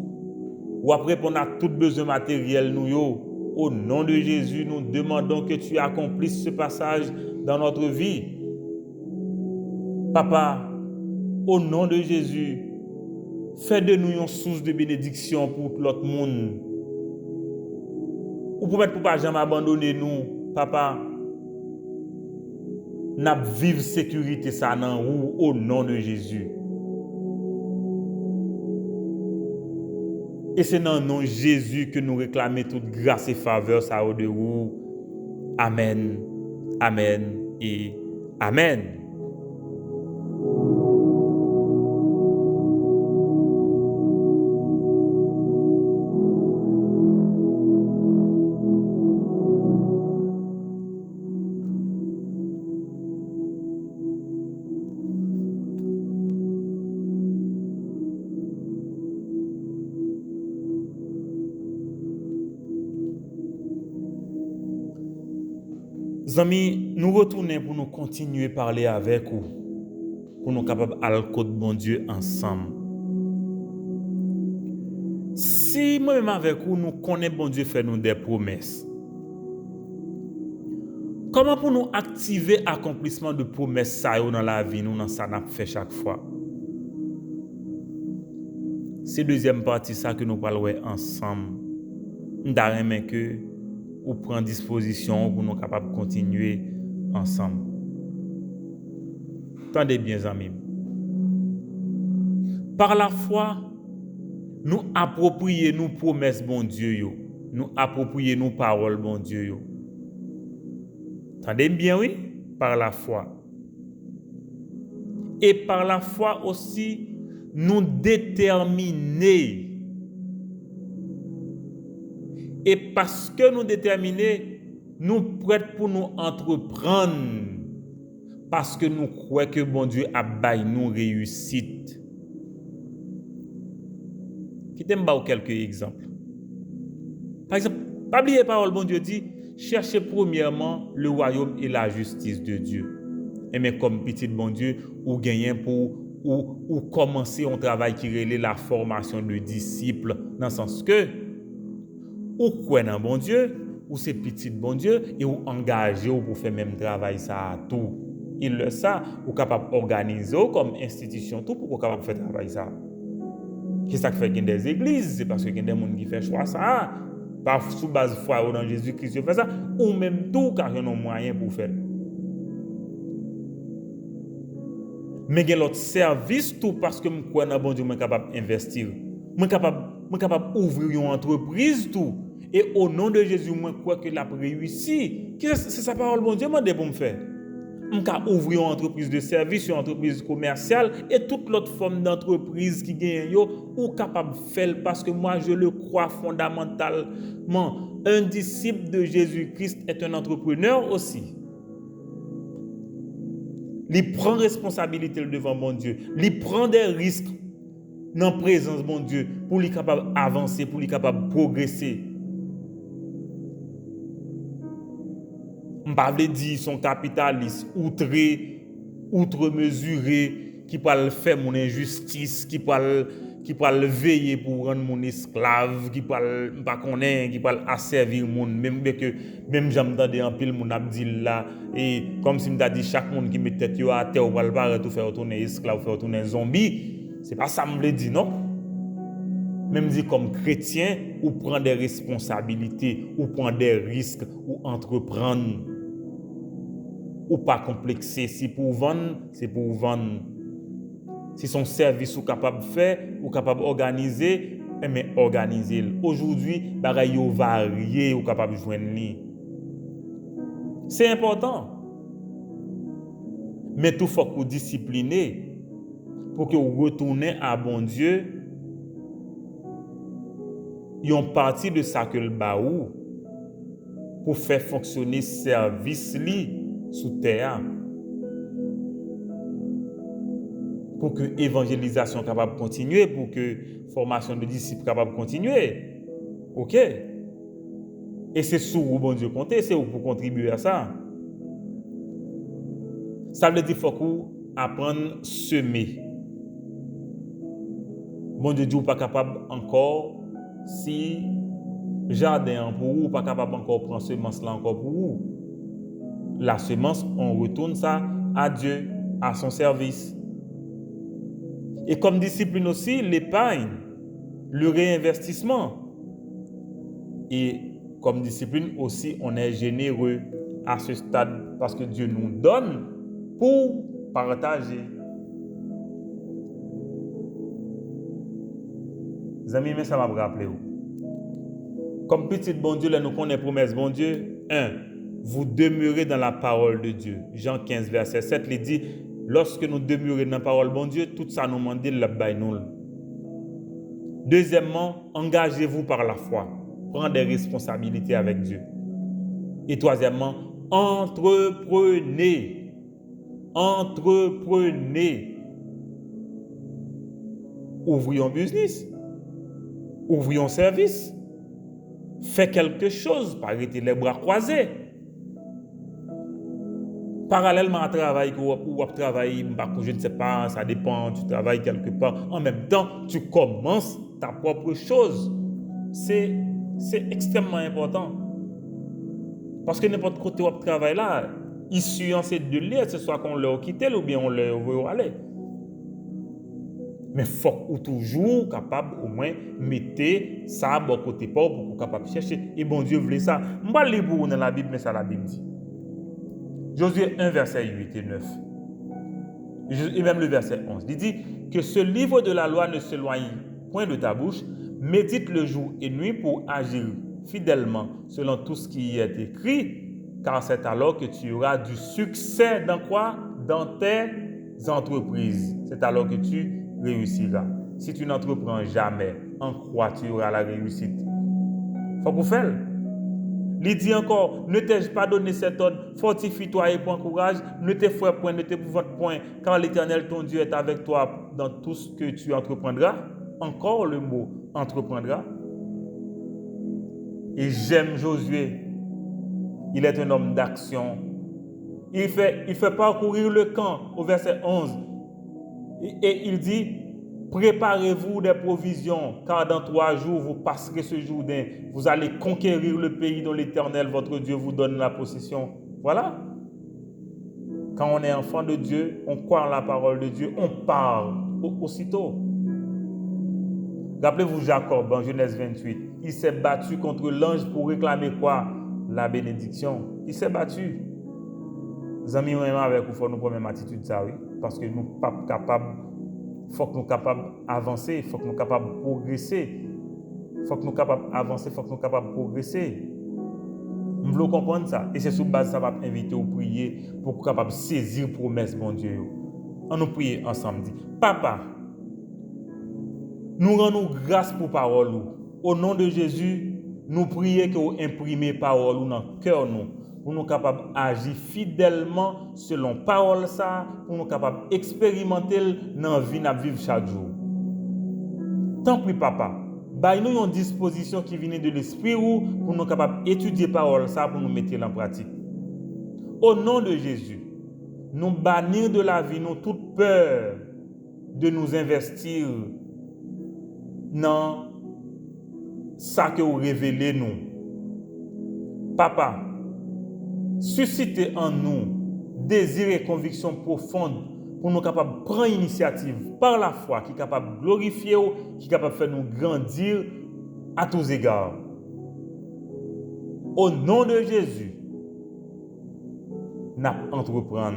après répondre à tout besoin matériel nous yo. Au nom de Jésus, nous demandons que tu accomplisses ce passage dans notre vie. Papa, au nom de Jésus, fais de nous une source de bénédiction pour l'autre monde. Ou pour pas jamais abandonner nous, papa. N'a vive sécurité ça dans vous au nom de Jésus. Et c'est dans le nom de Jésus que nous réclamons toute grâce et faveur ça de vous. Amen. Amen et amen. Amis, nous retournons pour nous continuer à parler avec vous, pour nous capables à côté de bon Dieu ensemble. Si moi-même avec vous, nous connaissons bon Dieu fait nous des promesses, comment pour nous activer l'accomplissement de promesses ça dans la vie, nous dans ça n'a fait chaque fois? C'est deuxième partie ça que nous parlons ensemble. Nous avons que ou prendre disposition pour nous capables de continuer ensemble. Tendez bien, amis. Par la foi, nous approprions nos promesses, bon Dieu. Nous approprions nos paroles, bon Dieu. Tendez bien, oui? Par la foi. Et par la foi aussi, nous déterminer. Et parce que nous déterminés, nous prêts pour nous entreprendre. Parce que nous croyons que bon Dieu a baillé nous réussite. Quittez-moi quelques exemples. Par exemple, pas oublier parole, bon Dieu dit, cherchez premièrement le royaume et la justice de Dieu. Et mais comme petit bon Dieu, ou gagner pour ou commencer un travail qui relève la formation de disciples, dans le sens que ou croyez dans bon Dieu, ou c'est petit bon Dieu, et ou engagez pour faire même travail ça à tout. Il le sait, ou capable d'organiser comme institution tout pour capable faire travail ça. Qu'est-ce que fait des églises? C'est parce que y a des gens qui font choix ça. Pas sous base foi dans Jésus-Christ fait ça, ou même tout car ils ont moyen pour faire. Mais il y a l'autre service tout parce que je crois dans bon Dieu, je suis capable d'investir. Je suis capable d'ouvrir une entreprise tout. Et au nom de Jésus, je crois que la réussi. C'est sa parole, bon Dieu, m'a dit pour me faire. Je peux ouvrir une entreprise de service, une entreprise commerciale et toute l'autre forme d'entreprise qui gagne, ou capable de faire parce que moi je le crois fondamentalement. Un disciple de Jésus-Christ est un entrepreneur aussi. Il prend responsabilité devant mon Dieu. Il prend des risques dans la présence de mon Dieu pour lui capable d'avancer, pour lui capable de progresser. Je ne veux pas dire son capitaliste outre-mesuré, qui peut faire mon injustice, qui peut veiller pour rendre mon esclave, qui peut asservir mon même j'entendais en pile mon abdil là et comme si me dit chaque monde qui met tête à terre ou va pas tout faire retourner esclave, faire retourner zombie, c'est pas ça me le dit non. Même dit comme chrétien, ou prendre des responsabilités, ou prendre des risques, ou entreprendre. Ou pas complexer. Si pour vendre, c'est pour vendre. Si son service ou capable de faire, ou capable d'organiser, mais organiser. Aujourd'hui, bagaille yo varié ou capable de joindre li. C'est important. Mais tout faut que discipliner pour que vous retournez à bon Dieu. Yon partie de ça que le baou pour faire fonctionner service li sous terre. Pour que l'évangélisation capable de continuer, pour que formation de disciples capable de continuer. OK? Et c'est sur vous, bon Dieu, compter, c'est vous pour contribuer à ça. Ça veut dire qu'il faut qu'on apprenne à semer. Bon Dieu, vous pas capable encore, si jardin pour vous, pas capable encore prendre semence là encore pour vous. La semence, on retourne ça à Dieu, à son service. Et comme discipline aussi, l'épargne, le réinvestissement. Et comme discipline aussi, on est généreux à ce stade parce que Dieu nous donne pour partager. Les amis, mais ça m'a rappelé. Comme petit bon Dieu, là, nous connaissons promesse bon Dieu. 1. Vous demeurez dans la parole de Dieu. Jean 15, verset 7, il dit, lorsque nous demeurons dans la parole de Dieu, tout ça nous demande la baïnoul. Deuxièmement, engagez-vous par la foi. Prenez des responsabilités avec Dieu. Et troisièmement, entreprenez. Entreprenez. Ouvrez un business. Ouvrez un service. Faites quelque chose. Pas arrêter les bras croisés. Parallèlement à travail ou à travailler, je ne sais pas, ça dépend, tu travailles quelque part. En même temps, tu commences ta propre chose. C'est extrêmement important. Parce que n'importe côté où tu travailles là, issu en ces deux lieux, ce soit qu'on l'a quitté ou bien on l'a veut aller. Mais il faut toujours capable au moins mettre ça à côté pour capable chercher. Et bon Dieu voulait ça. Je ne vais pas lire dans la Bible, mais ça la Bible dit. Josué 1, verset 8 et 9. Et même le verset 11. Il dit que ce livre de la loi ne s'éloigne point de ta bouche. Médite le jour et nuit pour agir fidèlement selon tout ce qui y est écrit. Car c'est alors que tu auras du succès dans quoi? Dans tes entreprises. C'est alors que tu réussiras. Si tu n'entreprends jamais, en quoi tu auras la réussite? Faut qu'on fasse. Il dit encore, ne t'ai-je pas donné cet ordre, fortifie-toi et prends courage, ne t'effraie point, ne t'épouvante point, car l'Éternel ton Dieu est avec toi dans tout ce que tu entreprendras. Encore le mot entreprendra. Et j'aime Josué. Il est un homme d'action. Il fait parcourir le camp au verset 11. Et il dit, préparez-vous des provisions, car dans 3 jours, vous passerez ce Jourdain. Vous allez conquérir le pays dont l'Éternel, votre Dieu, vous donne la possession. Voilà. Quand on est enfant de Dieu, on croit en la parole de Dieu, on parle aussitôt. Rappelez-vous Jacob en Genèse 28. Il s'est battu contre l'ange pour réclamer quoi? La bénédiction. Il s'est battu. amis, même avec vous, faut nous prendre même attitude ça, oui. Parce que nous pas capables, faut que nous capables d'avancer, faut que nous capables de progresser. Faut que nous capables d'avancer, faut que nous capables de progresser. Nous voulons comprendre ça. Et c'est sur base ça va inviter à prier pour qu'on capable de saisir la promesse de mon Dieu. On nous prie ensemble. Dit, Papa, nous rendons grâce pour parole. Au nom de Jésus, nous prions que vous imprimez parole dans le cœur nous. Pour nous capables d'agir fidèlement selon parole ça, pour nous capables d'expérimenter dans la vie de vivre chaque jour. Tant pis, Papa. Nous avons une disposition qui vient de l'esprit pour nous capables d'étudier parole ça pour nous mettre en pratique. Au nom de Jésus, nous bannir de la vie nous toute peur de nous investir dans ça que vous révélez nous. Papa, suscitez en nous désir et conviction profonde pour nous capables de prendre l'initiative par la foi, qui est capable de glorifier, qui est capable de faire nous grandir à tous égards. Au nom de Jésus, nous entreprendre.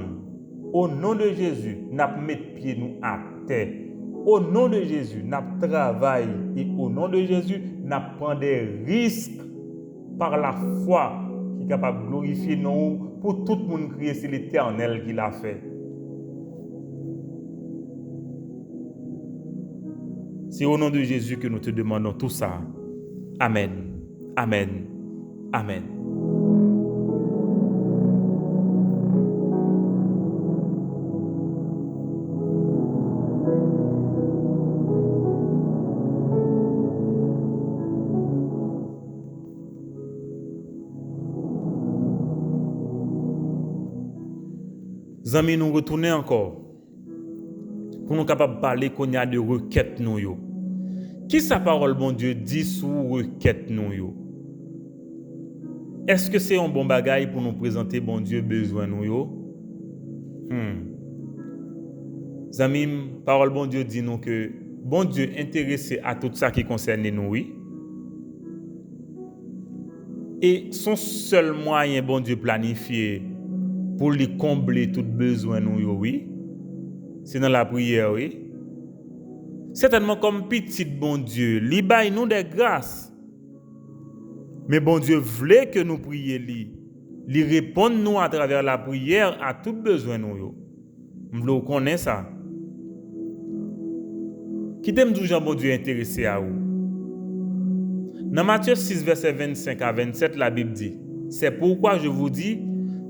Au nom de Jésus, nous mettre pied nous à terre. Au nom de Jésus, nous travaillons. Et au nom de Jésus, nous prenons des risques par la foi qui est capable de glorifier nous pour tout le monde crier c'est l'Éternel qui l'a fait. C'est au nom de Jésus que nous te demandons tout ça. Amen. Amen. Amen. Amis, nous retournons encore pour nous capables de parler qu'on y a de requêtes nous yo. Qui sa parole bon Dieu dit sur requêtes nous yo? Est-ce que c'est un bon bagage pour nous présenter bon Dieu besoin nous yo? Amis, parole bon Dieu dit nous que bon Dieu intéressé à tout ça qui concerne nous oui. Et son seul moyen bon Dieu planifié pour lui combler tout besoin nous oui, c'est dans la prière oui. Certainement comme petit bon Dieu, lui baille nous des grâces. Mais bon Dieu voulait que nous prions lui répondre nous à travers la prière à tout besoin nous yo. Vous connaissez ça. Qui t'aime toujours bon Dieu intéressé à vous. Dans Matthieu 6 verset 25 à 27 la Bible dit: c'est pourquoi je vous dis,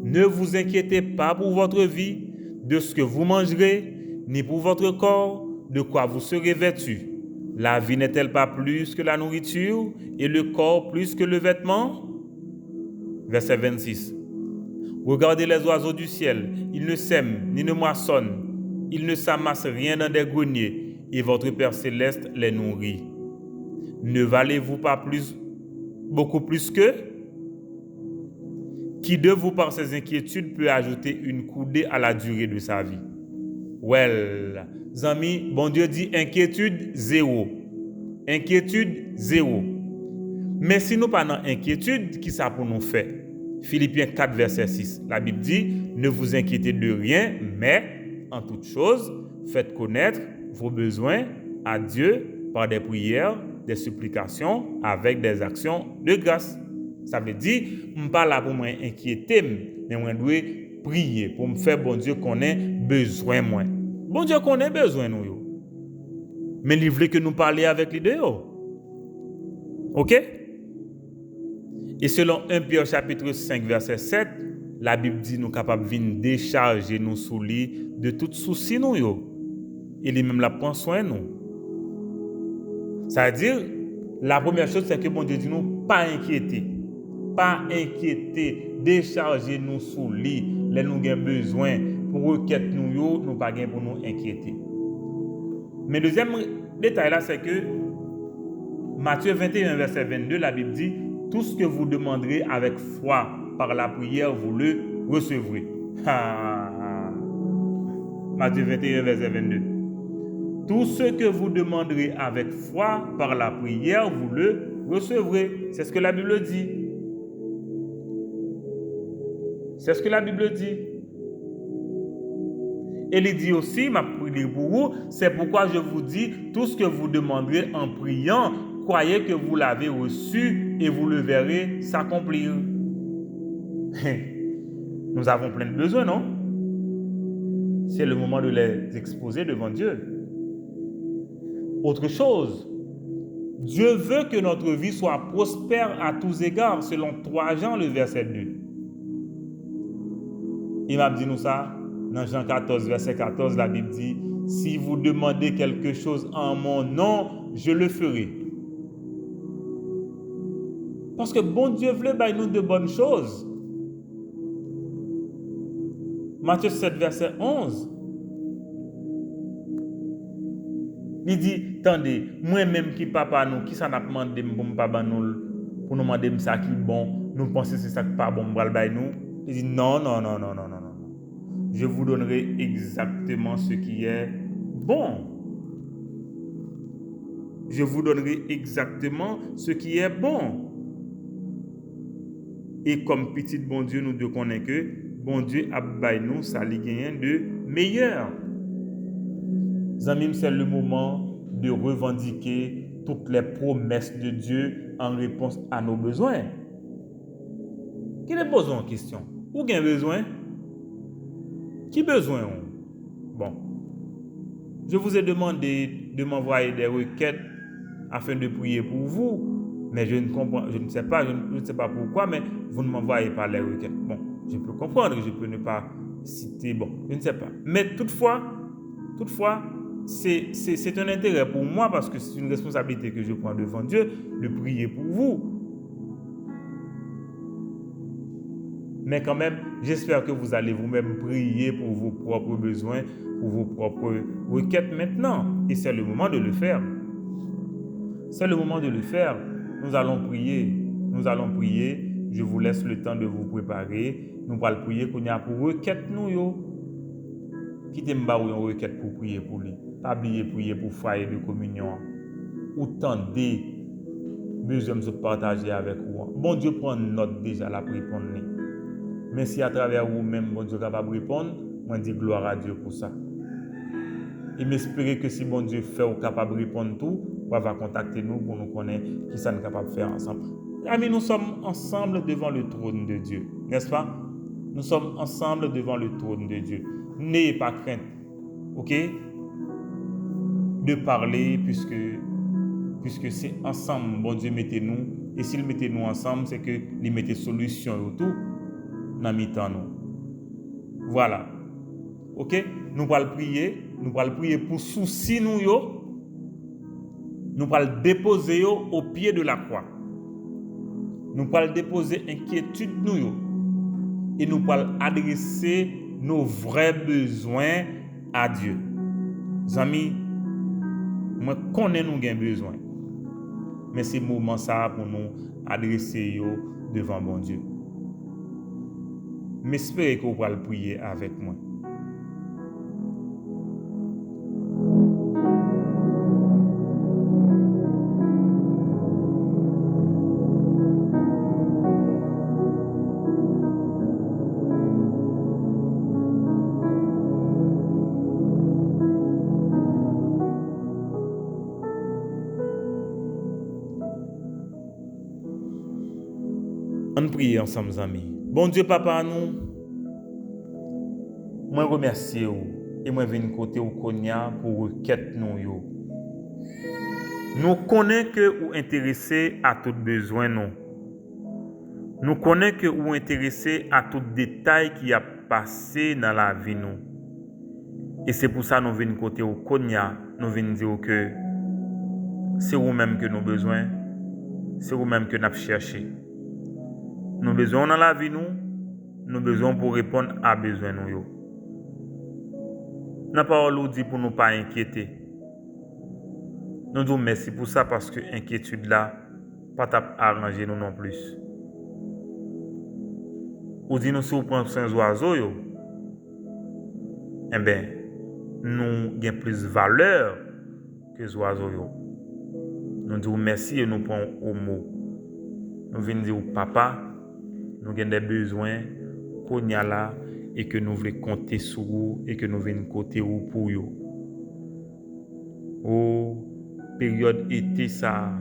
ne vous inquiétez pas pour votre vie, de ce que vous mangerez, ni pour votre corps, de quoi vous serez vêtus. La vie n'est-elle pas plus que la nourriture, et le corps plus que le vêtement? Verset 26. Regardez les oiseaux du ciel, ils ne sèment, ni ne moissonnent, ils ne s'amassent rien dans des greniers, et votre Père céleste les nourrit. Ne valez-vous pas beaucoup plus qu'eux? Qui de vous, par ses inquiétudes, peut ajouter une coudée à la durée de sa vie? Well, amis, bon Dieu dit inquiétude zéro. Inquiétude zéro. Mais si nous pas dans inquiétude, qui ça pour nous faire? Philippiens 4 verset 6. La Bible dit: ne vous inquiétez de rien, mais en toute chose, faites connaître vos besoins à Dieu par des prières, des supplications, avec des actions de grâce. Ça veut dire, je ne suis pas là pour m'inquiéter, mais je dois prier pour me faire bon Dieu connaît besoin moi. Bon Dieu connaît besoin nous. Mais il veut que nous parlions avec les deux. OK? Et selon 1 Pierre chapitre 5 verset 7, la Bible dit nous capables de décharger nous sous lui de tout souci nous yo. Et lui même la prend soin nous. Ça veut dire la première chose c'est que bon Dieu dit nous pas inquiéter. Pas inquiéter, décharger nous sous lui, les nous avons besoin pour requête nous pas gain pour nous inquiéter. Mais deuxième détail là c'est que Matthieu 21 verset 22 la Bible dit tout ce que vous demanderez avec foi par la prière vous le recevrez. Matthieu 21 verset 22. Tout ce que vous demanderez avec foi par la prière vous le recevrez. C'est ce que la Bible dit. C'est ce que la Bible dit. Et il dit aussi, m'a prié pour vous, c'est pourquoi je vous dis, tout ce que vous demanderez en priant, croyez que vous l'avez reçu et vous le verrez s'accomplir. Nous avons plein de besoins, non? C'est le moment de les exposer devant Dieu. Autre chose, Dieu veut que notre vie soit prospère à tous égards, selon 3 Jean, le verset 2. Il m'a dit nous ça, dans Jean 14, verset 14, la Bible dit, si vous demandez quelque chose en mon nom, je le ferai. Parce que bon Dieu veut nous de bonnes choses. Matthieu 7, verset 11. Il dit, attendez, moi-même qui papa nous, qui ça n'a demandé pour papa nous, pour nous demander ça qui est bon, nous pensons que c'est ça qui n'est pas bon pour nous. Il dit, non. Je vous donnerai exactement ce qui est bon. Je vous donnerai exactement ce qui est bon. Et comme petit bon Dieu, nous devons connaître que bon Dieu a baillé nous, ça lui gagne de meilleur. Amis, c'est le moment de revendiquer toutes les promesses de Dieu en réponse à nos besoins. Quel est le besoin en question? Où gagne besoin? Qui besoin? Bon. Je vous ai demandé de m'envoyer des requêtes afin de prier pour vous, mais je ne sais pas pourquoi, mais vous ne m'envoyez pas les requêtes. Bon, je peux comprendre, je peux ne pas citer, bon, je ne sais pas. Mais toutefois, c'est un intérêt pour moi parce que c'est une responsabilité que je prends devant Dieu de prier pour vous. Mais quand même, j'espère que vous allez vous-même prier pour vos propres besoins, pour vos propres requêtes maintenant. Et c'est le moment de le faire. C'est le moment de le faire. Nous allons prier. Je vous laisse le temps de vous préparer. Nous allons prier qu'on y a pour requête nous yo. Quittez m'ba ou une requête pour prier pour lui. Pas oublier prier pour foyer de communion. Autant des besoins de se partager avec vous. Bon Dieu prend note déjà la pour répondre. Mais si à travers vous-même, bon Dieu est capable de répondre, moi je dis gloire à Dieu pour ça. Et m'espérer que si bon Dieu fait ou capable de répondre tout, on va contacter nous pour nous connaître qui ça nous capable de faire ensemble. Amis, nous sommes ensemble devant le trône de Dieu, n'est-ce pas? Nous sommes ensemble devant le trône de Dieu. N'ayez pas crainte, ok? De parler puisque c'est ensemble, bon Dieu mettez-nous. Et s'il mettez nous ensemble, c'est que il mettez solution autour. Voilà. Ok? Nous allons prier pour souci nous yo. Nous allons déposer yo au pied de la croix. Nous allons déposer inquiétude nous yo. Et nous allons adresser nos vrais besoins à Dieu. Amis, moi connais nous gain besoin. Mais c'est moment ça pour nous adresser yo devant bon Dieu. M'espère que vous allez prier avec moi. On prie ensemble, amis. Bon Dieu, papa, nous, moi remercie vous et moi viens côté au Konya pour requête nous yo. Nous connaissons que vous intéressé à tout besoin nous. Nous connaissons que vous intéressé à tout détail qui a passé dans la vie nous. Et c'est pour ça nous venons côté au Konya, nous venons dire que c'est vous-même que nous avons besoin, c'est vous-même que nous avons cherché. Nous besoin dans la vie nous besoin pour répondre à besoin nous yo. La parole nous dit pour nous pas inquiéter. Nous disons merci pour ça parce que inquiétude là pas arranger nous non plus. Ou dit nous si vous prenez un oiseau yo, eh ben nous gain plus valeur que les oiseaux yo. Nous disons merci et nous prenons au mot. Nous venons dire papa, nous avons des besoins, qu'on y a là, et que nous voulons compter sur vous et que nous venons côté vous pour vous. Oh, période été ça,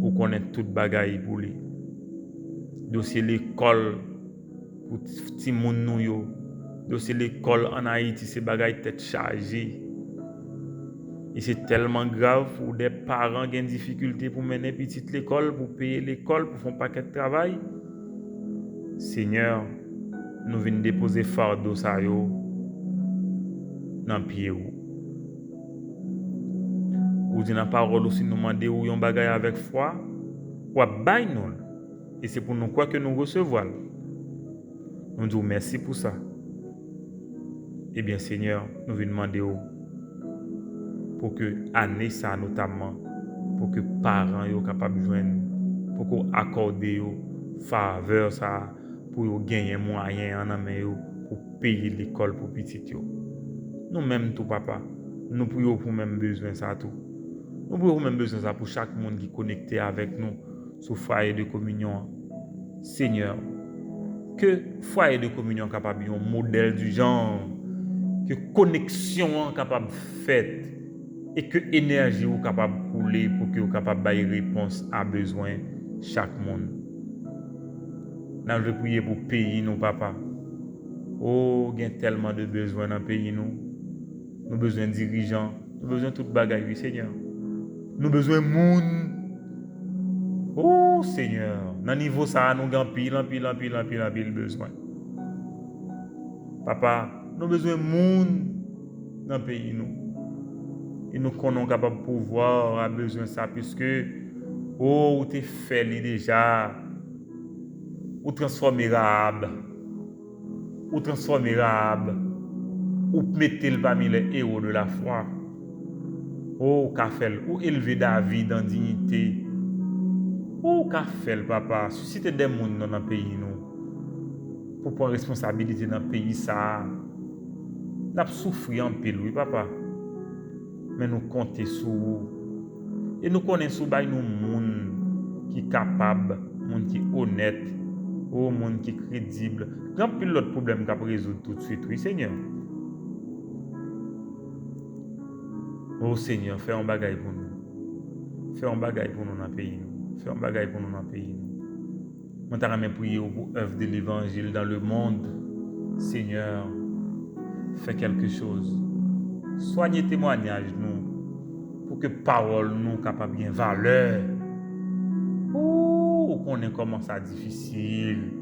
vous connaissez toute bagaille pour lui. Dossier l'école pour petit monde nous yo. Dossier l'école en Haïti, c'est bagaille tête chargée. Et c'est tellement grave pour des parents qui ont des difficultés pour mener petite l'école, pour payer l'école, pour faire un paquet de travail. Seigneur, nous venons déposer fardeau ça yo dans pied ou. Ou dit dans parole aussi nous demander ou yon bagaille avec foi, ou bail nous. Et c'est pour nous quoi que nous recevons. Nous disons merci pour ça. Eh bien Seigneur, nous venons demander pour que année ça notamment, pour que parents soient capables de joindre, pour qu'on accorde faveur ça, pour gagner moyen en main pour payer l'école pour petit yo. Nous même tout papa, nous prions pour même besoin ça tout. Nous prions même besoin ça pour chaque monde qui est connecté avec nous sur foyer de communion. Seigneur, que foyer de communion capable un modèle du genre, que connexion capable faite et que énergie ou capable couler pour que vous capable bailler réponse à besoin chaque monde. Nous je prier pour pays nous papa. Oh, il y a tellement de besoins dans le pays nous. Nous besoin de dirigeants, nous besoin de toute bagaille oui Seigneur. Nous besoin de monde. Oh Seigneur, dans niveau ça nous avons pile besoin. Papa, nous besoin de monde dans le pays nous. Et nous sommes capables de pouvoir à besoin de ça puisque oh tu fait déjà ou transformable ou mettez le parmi les héros de la foi. Oh qu'a fait ou élever David en dignité. Oh qu'a fait papa, susciter des monde dans le pays nous. Pour prendre responsabilité dans le pays ça. N'a souffrir en pile oui papa. Mais nous comptons sur vous. Et nous connaissons sur nous monde qui est capable, monde qui est honnête, ou monde qui est crédible. Grand pile l'autre problème qu'a résoudre tout de suite, oui Seigneur. Oh Seigneur, fais un bagaille pour nous. Fais un bagaille pour nous dans le pays. Fais un bagaille pour nous dans le pays. Nous t'avons prié pour l'œuvre de l'évangile dans le monde. Seigneur, fais quelque chose. Soignez témoignage nous pour que parole nous capable bien valeur. Oh, on est comment ça difficile.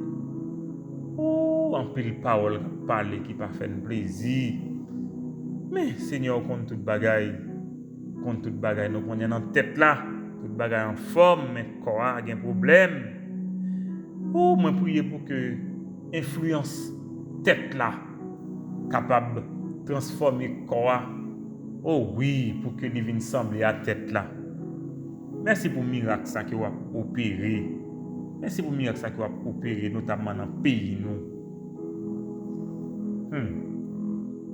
Oh, en pile parole parler qui pas fait plaisir. Mais Seigneur compte toute bagaille. Compte toute bagaille nous connait dans tête là, toute bagaille en forme mais corps a un problème. Oh, moi prier pour que influence tête là capable transformer corps. Oh oui, pour que les vienne sembler à tête là. Merci pour le miracle ça qui va opérer. Merci pour le miracle ça qui va opérer notamment dans le pays nous.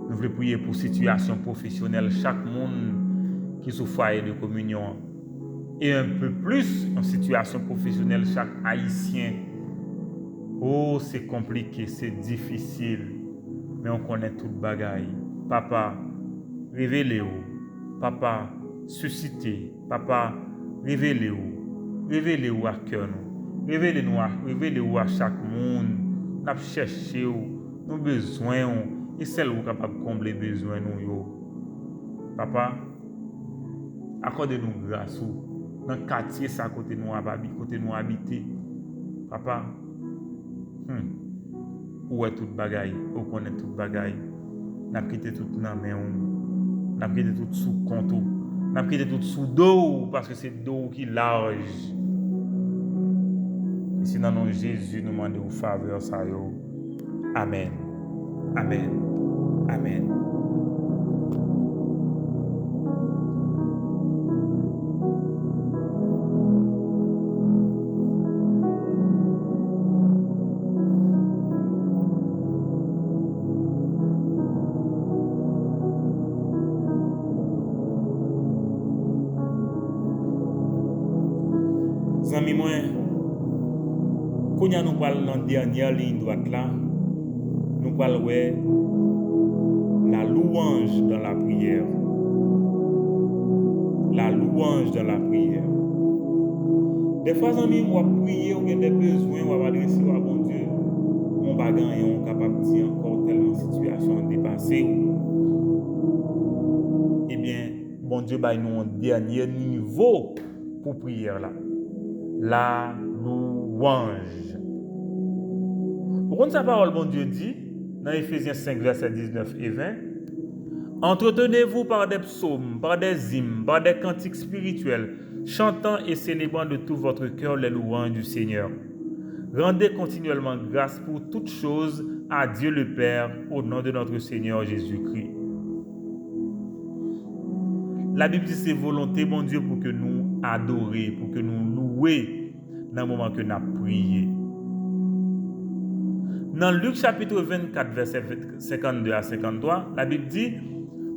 Nous voulons prier pour situation professionnelle chaque monde qui sous foyer de communion et un peu plus en situation professionnelle chaque haïtien. Oh, c'est compliqué, c'est difficile. Mais on connaît toute bagaille. Papa, révélez-vous. Papa, suscitez. Papa, révélez-vous. Révélez-vous à cœur nous. Révélez-vous à chaque monde. Nous cherchons nos besoins et celles qui sont capables de combler les besoins nous. Papa, accordez-nous grâce dans le quartier ça côté nous habiter. Papa, où est toute bagaille, où connaît toute bagaille. N'a quitté tout dans main, n'a quitté tout sous compte, n'a quitté tout sous dos parce que c'est dos qui large. Et c'est dans nom de Jésus nous demandons faveur ça yo. Amen. Amen. Amen. Zami moi, quand nous parlons dans la dernière ligne droite là, nous allons la louange dans la prière. La louange dans la prière. Des fois, amis, on va prier, on a des besoins, on va adresser à bon Dieu. On va gagner, on est capable de dire encore tellement situation dépassée. Eh bien, bon Dieu, bah, nous un dernier niveau pour prière là. La louange. Pourquoi sa parole, bon Dieu dit, dans Éphésiens 5, versets 19 et 20, entretenez-vous par des psaumes, par des hymnes, par des cantiques spirituels, chantant et célébrant de tout votre cœur les louanges du Seigneur. Rendez continuellement grâce pour toutes choses à Dieu le Père au nom de notre Seigneur Jésus-Christ. La Bible dit c'est volonté, mon Dieu, pour que nous adorions, pour que nous louions dans le moment que nous avons prié. Dans Luc chapitre 24, verset 52 à 53, la Bible dit,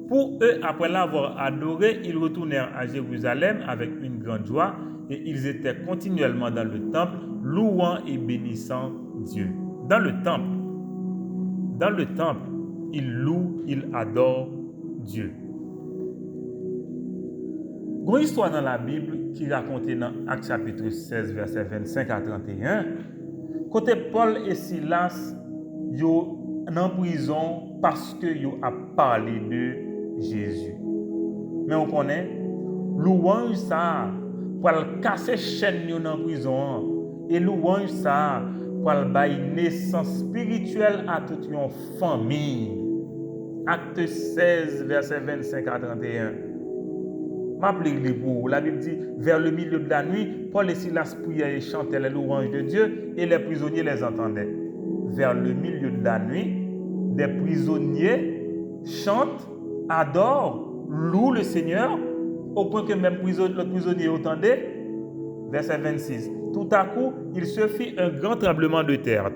pour eux, après l'avoir adoré, ils retournèrent à Jérusalem avec une grande joie et ils étaient continuellement dans le temple, louant et bénissant Dieu. Dans le temple, ils louent, ils adorent Dieu. Il y a une histoire dans la Bible qui raconte dans Actes chapitre 16, verset 25 à 31. Côté Paul et Silas, ils sont en prison parce qu'ils ont parlé de Jésus. Mais on connaît, louange ça, pour casser chaîne dans la prison. Et louange ça, pour donner naissance spirituelle à toute une famille. Acte 16, verset 25 à 31. La Bible dit, vers le milieu de la nuit, Paul et Silas priaient et chantaient les louanges de Dieu et les prisonniers les entendaient. Vers le milieu de la nuit, des prisonniers chantent, adorent, louent le Seigneur, au point que même le prisonnier entendait. Verset 26. Tout à coup, il se fit un grand tremblement de terre,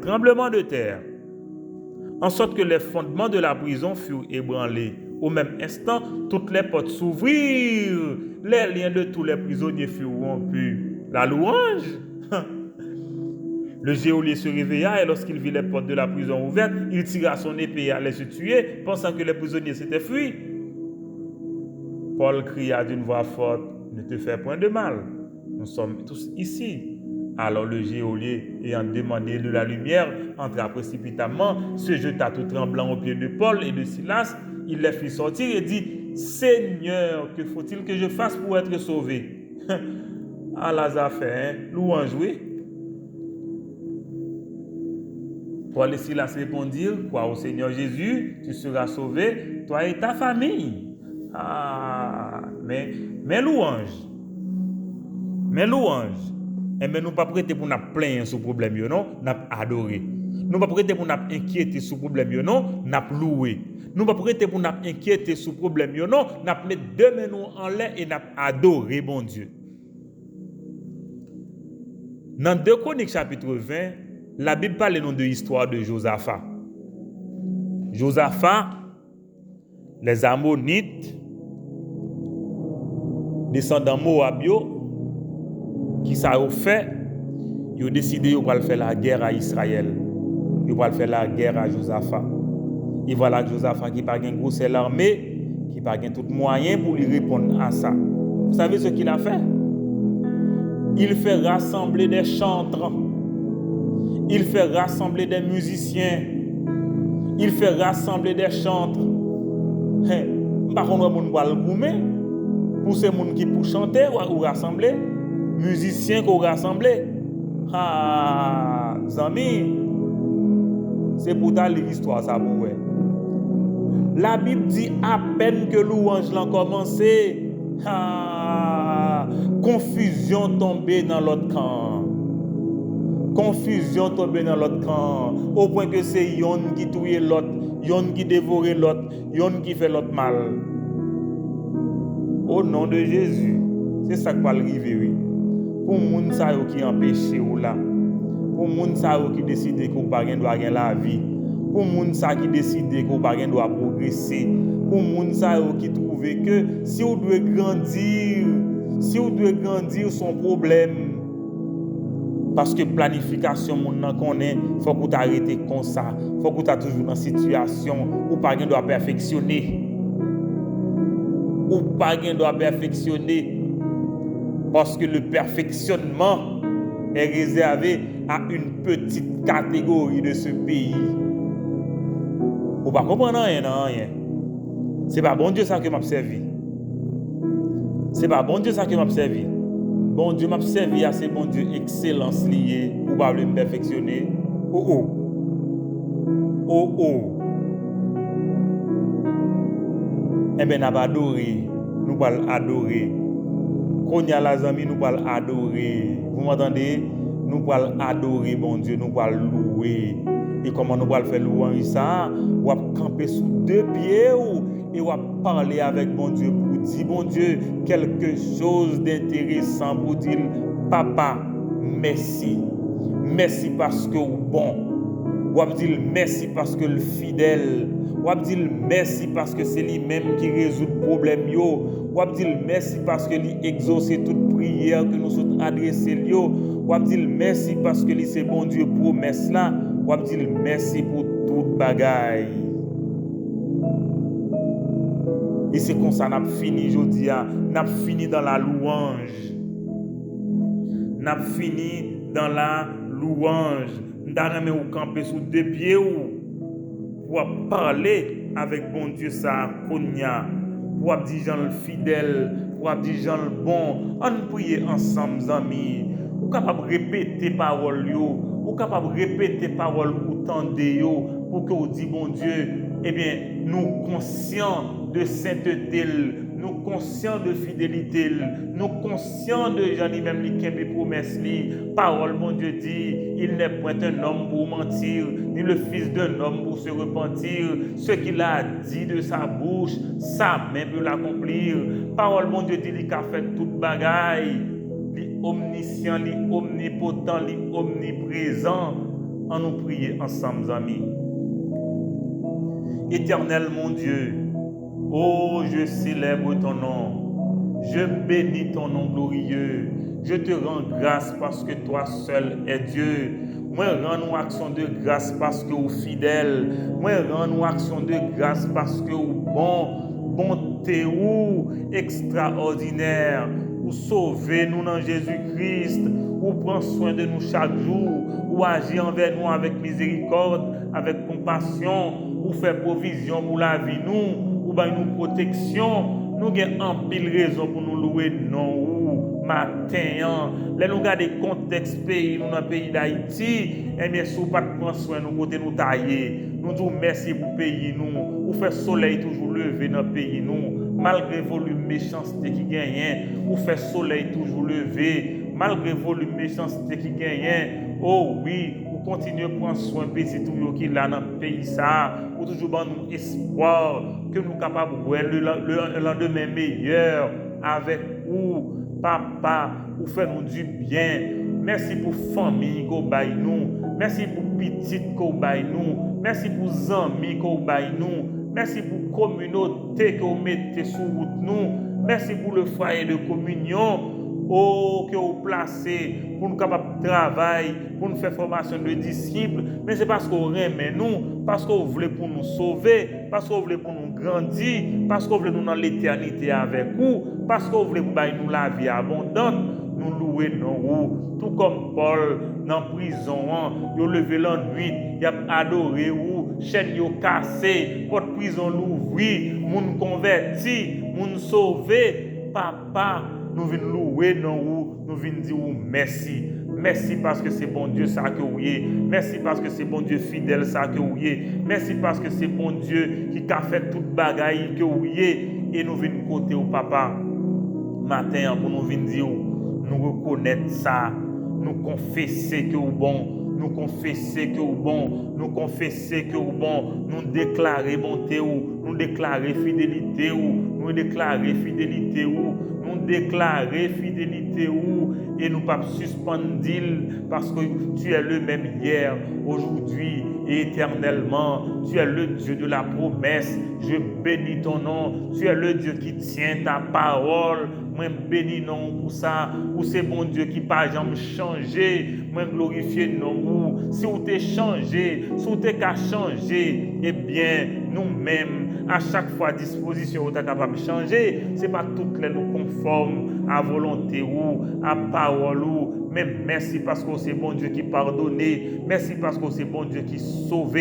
en sorte que les fondements de la prison furent ébranlés. Au même instant, toutes les portes s'ouvrirent, les liens de tous les prisonniers furent rompus. La louange. Le geôlier se réveilla et lorsqu'il vit les portes de la prison ouvertes, il tira son épée et allait se tuer, pensant que les prisonniers s'étaient fuis. Paul cria d'une voix forte, « Ne te fais point de mal, nous sommes tous ici. » Alors le geôlier, ayant demandé de la lumière, entra précipitamment, se jeta tout tremblant aux pieds de Paul et de Silas. Il les fit sortir et dit, « Seigneur, que faut-il que je fasse pour être sauvé? » Ah, Lazare fait, louange, oui. Paul et Silas répondirent, « Crois au Seigneur Jésus, tu seras sauvé, toi et ta famille. » Ah, mais louange. Et mais nous pas prêter pour nous plaindre sur problème non, nous adorer. Nous pas prêter pour nous inquiéter sur problème non, nous louer. Nous pas prêter pour nous inquiéter sur problème non, nous mettre deux mains en l'air et nous adorer bon Dieu. Dans 2 Chroniques chapitre 20, la Bible parle de l'histoire de Josaphat. Josaphat, les Ammonites, descendants Moabio, qui ça a fait, ils ont décidé de faire la guerre à Israël. Ils vont faire la guerre à Josaphat. Et voilà Josaphat qui n'a pas une grosse armée, qui n'a pas tout moyen pour lui répondre à ça. Vous savez ce qu'il a fait? Il fait rassembler des chantres. Il fait rassembler des musiciens. Il fait rassembler des chantres. Par contre, on va le goumer pour ces gens qui pour chanter ou rassembler. Musiciens qu'on rassemblés. Ah, amis, c'est pour ta l'histoire ça pour ouais. La Bible dit à peine que louange l'a commencé, confusion tombée dans l'autre camp. Confusion tombée dans l'autre camp, au point que c'est yon qui tuait l'autre, yon qui dévorait l'autre, yon qui fait l'autre mal. Au nom de Jésus, c'est ça qui va arriver, oui. Pour les gens qui empêchent ou là, pour les gens qui décident qu'on ne doit pas la vie, pour les gens qui décident qu'on ne doit pas progresser, pour les gens qui trouvent que si on doit grandir son problème, Parce que planification, mon connaît, faut que tu arrêtes comme ça. Faut que tu toujours dans situation où pas de doit perfectionner. Ou pas de doit perfectionner. Parce que le perfectionnement est réservé à une petite catégorie de ce pays. Vous pas comprendre rien, rien. C'est pas bon Dieu ça que m'a servi. C'est pas bon Dieu ça que m'a servi. Bon Dieu m'a servi à ce bon Dieu excellence liée pour pas me perfectionner. Oh oh. Oh oh. Eh bien, nous adorer. Nous allons adorer. Quand il y a les amis, nous allons adorer. Vous m'entendez? Nous allons adorer, bon Dieu. Nous allons louer. Et comment nous allons faire louange ça? On va camper sous deux pieds et on va parler avec bon Dieu pour dire, bon Dieu, quelque chose d'intéressant pour dire, papa, merci. Merci parce que vous bon. On va dire merci parce que le fidèle. On va dire merci parce que c'est lui-même qui résout le problème. On va dire merci parce que lui exauce toute prière que nous sommes adressés. On va dire merci parce que lui c'est bon Dieu promesse là. On va dire merci pour toute bagaille. Et c'est comme ça qu'on a fini aujourd'hui. On a fini dans la louange. On a fini dans la louange. Nous avons campé sous deux pieds pour parler avec bon Dieu ça, Konya, pour dire gens le fidèle, pour dire gens le bon. On prie ensemble, amis. Ou capable répéter parole yo, ou capable répéter parole ou tendez yo, pour que vous dites bon Dieu, eh bien, nous conscients de sainteté, nous conscients de fidélité, nous conscients de Jean même qui a des promesses. Parole, mon Dieu dit, il n'est point un homme pour mentir, ni le fils d'un homme pour se repentir. Ce qu'il a dit de sa bouche, sa main peut l'accomplir. Parole, mon Dieu dit, il a fait toute bagaille. Omniscient, omnipotent, omniprésent. En nous prier ensemble, amis. Éternel mon Dieu, oh, je célèbre ton nom, je bénis ton nom glorieux, je te rends grâce parce que toi seul es Dieu. Moi, rends-nous action de grâce parce que vous fidèle. Moi, rends-nous action de grâce parce que vous bonté ou extraordinaire. Ou sauvez-nous dans Jésus-Christ, ou prends soin de nous chaque jour, ou agis envers nous avec miséricorde, avec compassion, ou fait provision pour la vie nous, ou nous protection. Nous avons en pile raison pour nous louer non ou matin. Là nous regardons le contexte pays, nous dans le pays d'Haïti, et bien si vous pas prendre soin nous côté nous tailler. Nous disons merci pour le pays nous, ou fait soleil toujours levé dans le pays nous. Malgré volume méchanceté qui gagne, ou fait soleil toujours levé, malgré volume méchanceté qui gagne, oh oui, ou continuez à prendre soin de petit tout qui là dans le pays ça, ou toujours dans nous espoir que nous sommes capables de voir le lendemain meilleur avec vous, papa, ou faire nous du bien. Merci pour famille qu'on baille nous, merci pour petite qu'on baille nous, merci pour amis qu'on baille nous. Merci pour la communauté que vous mettez sur route nous. Merci pour le foyer de communion que vous placez pour nous capables de travailler, pour nous faire formation de disciples. Mais c'est parce que vous aimez nous, parce que vous voulez pour nous sauver, parce que vous voulez pour nous grandir, parce que vous voulez nous dans l'éternité avec vous, parce que vous voulez pour nous la vie abondante. Nous louer nous, tout comme Paul dans la prison, il a levé la nuit, il a adoré ou chaîne yo cassé, porte prison l'ouvri, moun converti, moun sauvé, papa, nous venons louer nous venons dire merci. Merci parce que c'est bon Dieu ça que vous êtes. Merci parce que c'est bon Dieu fidèle ça que vous êtes. Merci parce que c'est bon Dieu qui a fait toute bagaille que vous êtes. Et nous venons côté au papa matin pour nous venir dire nous reconnaître ça, nous confesser que vous bon, nous confesser que vous bon, nous confesser que vous bon, nous déclarer bonté ou, nous déclarer fidélité ou, nous déclarer fidélité ou, nous déclarer fidélité ou, et nous pas suspendre parce que tu es le même hier, aujourd'hui et éternellement. Tu es le Dieu de la promesse. Je bénis ton nom. Tu es le Dieu qui tient ta parole. moi bénis non pour ça, ou c'est bon Dieu qui pas jamais changé, moi glorifier non ou si vous t'es changé, si vous t'es qu'à changer, eh bien nous-mêmes à chaque fois disposition vous êtes capable de changer, c'est pas toutes les nous conformes à volonté ou à parole ou mais merci parce que c'est bon Dieu qui pardonne, merci parce que c'est bon Dieu qui sauve.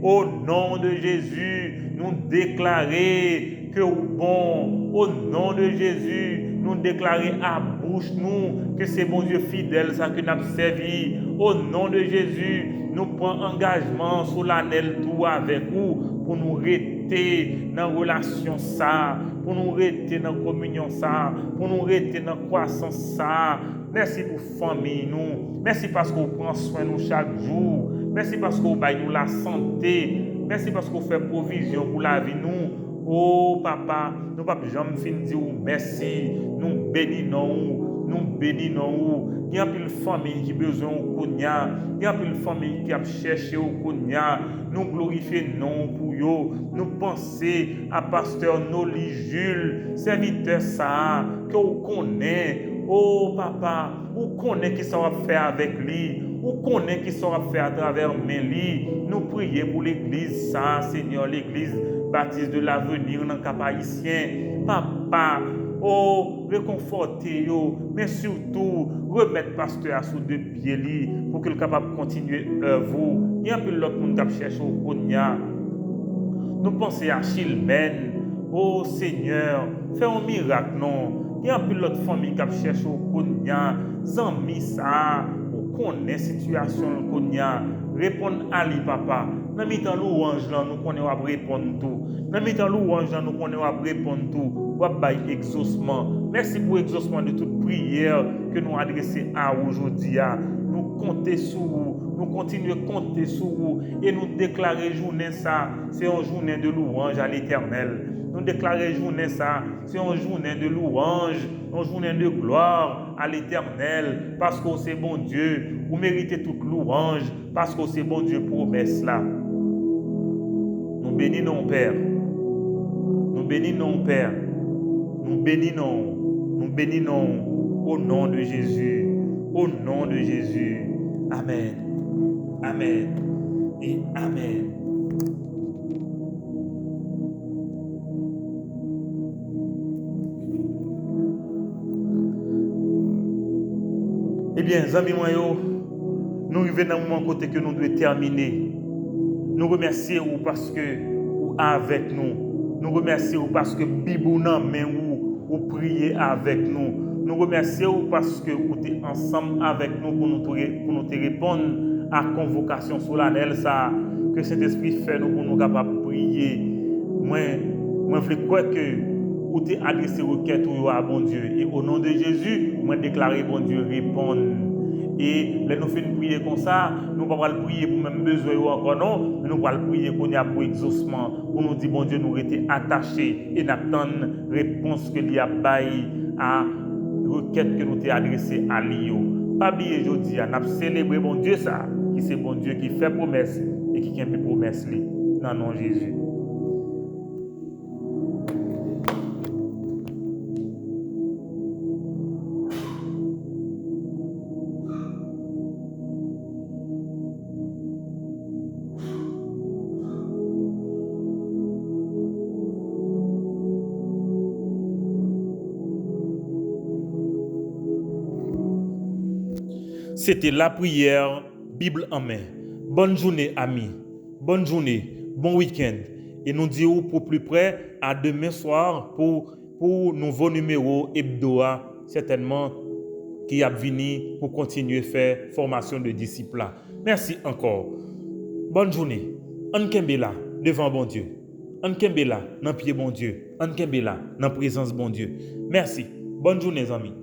Au nom de Jésus, nous déclarer que bon, au nom de Jésus, nous déclarer à bouche nous que c'est bon Dieu fidèle ça que nous avons servi. Au nom de Jésus, nous prenons engagement solennel tout avec vous pour nous rester dans la relation ça, pour nous rester dans la communion ça, pour nous rester dans la croissance ça. Merci pour la famille nous. Merci parce qu'on prend soin de nous chaque jour. Merci parce qu'on baille nous la santé. Merci parce qu'on fait provision pour la vie nous. Oh papa, nous ne pouvons jamais finir dire merci. Nous bénissons, nous bénissons. Il y a une famille qui a besoin de Kounia. Il y a une famille qui a cherché au Kounia. Nous glorifions non pour eux. Nous pensons à pasteur Noli Jules, serviteur ça, que vous connaissez. Oh papa, vous connaissez qui ça va faire avec lui. Vous connaissez qui ça va faire à travers Mélie. Nous prions pour l'église ça, Seigneur, l'église baptiste de l'avenir dans le cap haïtien. Papa, oh, réconfortez-yo, mais surtout, remettre pasteur sous deux pieds pour qu'il soit capable de continuer vous. Il y a un peu l'autre monde qui cherche au Konya. Nous pensons à Chilmen. Oh Seigneur, fais un miracle, non. Il y a un peu l'autre famille qui cherche au Konya. Zami ça, ou connaît situation au Konya. Répondre à lui, papa. Dans le temps louange, nous connaissons répondre tout. Dans le temps louange, nous connaissons répondre tout. Ou exaucement. Merci pour l'exaucement de toute prière que nous adressons à aujourd'hui. Nous comptons sur vous. Nous continuons à compter sur vous. Et nous déclarer journée ça. C'est une journée de louange à l'Éternel. Nous déclarer journée ça. C'est une journée de louange. Une journée de gloire à l'Éternel. Parce que c'est bon Dieu. Vous méritez toute louange. Parce que c'est bon Dieu promesse là. Nous bénissons Père. Nous bénissons Père. Nous bénissons. Nous bénissons au nom de Jésus. Au nom de Jésus. Amen. Amen. Et Amen. Eh bien, amis moyens, nous arrivons dans le moment côté que nous devons terminer. Nous remercions parce que vous avec nous. Nous remercions parce que Bibou nan men vous priez avec nous. Nous remercions parce que vous êtes ensemble avec nous pour nous te répondre à la convocation solennelle ça que Saint-Esprit fait nous pour nous capables de prier. Moi je crois que vous êtes adressé requête à bon Dieu et au nom de Jésus, moi déclarer bon Dieu répondre. Et là nous faisons prier comme ça, nous ne pouvons pas prier pour même besoin encore non, mais nous pouvons prier qu'on y a pour exaucement, pour nous dire bon Dieu nous été attachés et n'attendre réponse que l'y a bail à requête que nous t'ai adressée à l'IO. Pas oublier aujourd'hui, on a célébré bon Dieu ça, qui c'est bon Dieu qui fait promesse et qui a fait promesse lui dans le nom de Jésus. C'était la prière, Bible en main. Bonne journée, amis. Bonne journée, bon week-end. Et nous disons pour plus près à demain soir pour nouveau numéro hebdoa, certainement, qui a venu pour continuer à faire formation de disciples. Merci encore. Bonne journée. On kembe là devant bon Dieu. On kembe là dans pied bon Dieu. On kembe là dans présence bon Dieu. Merci. Bonne journée, amis.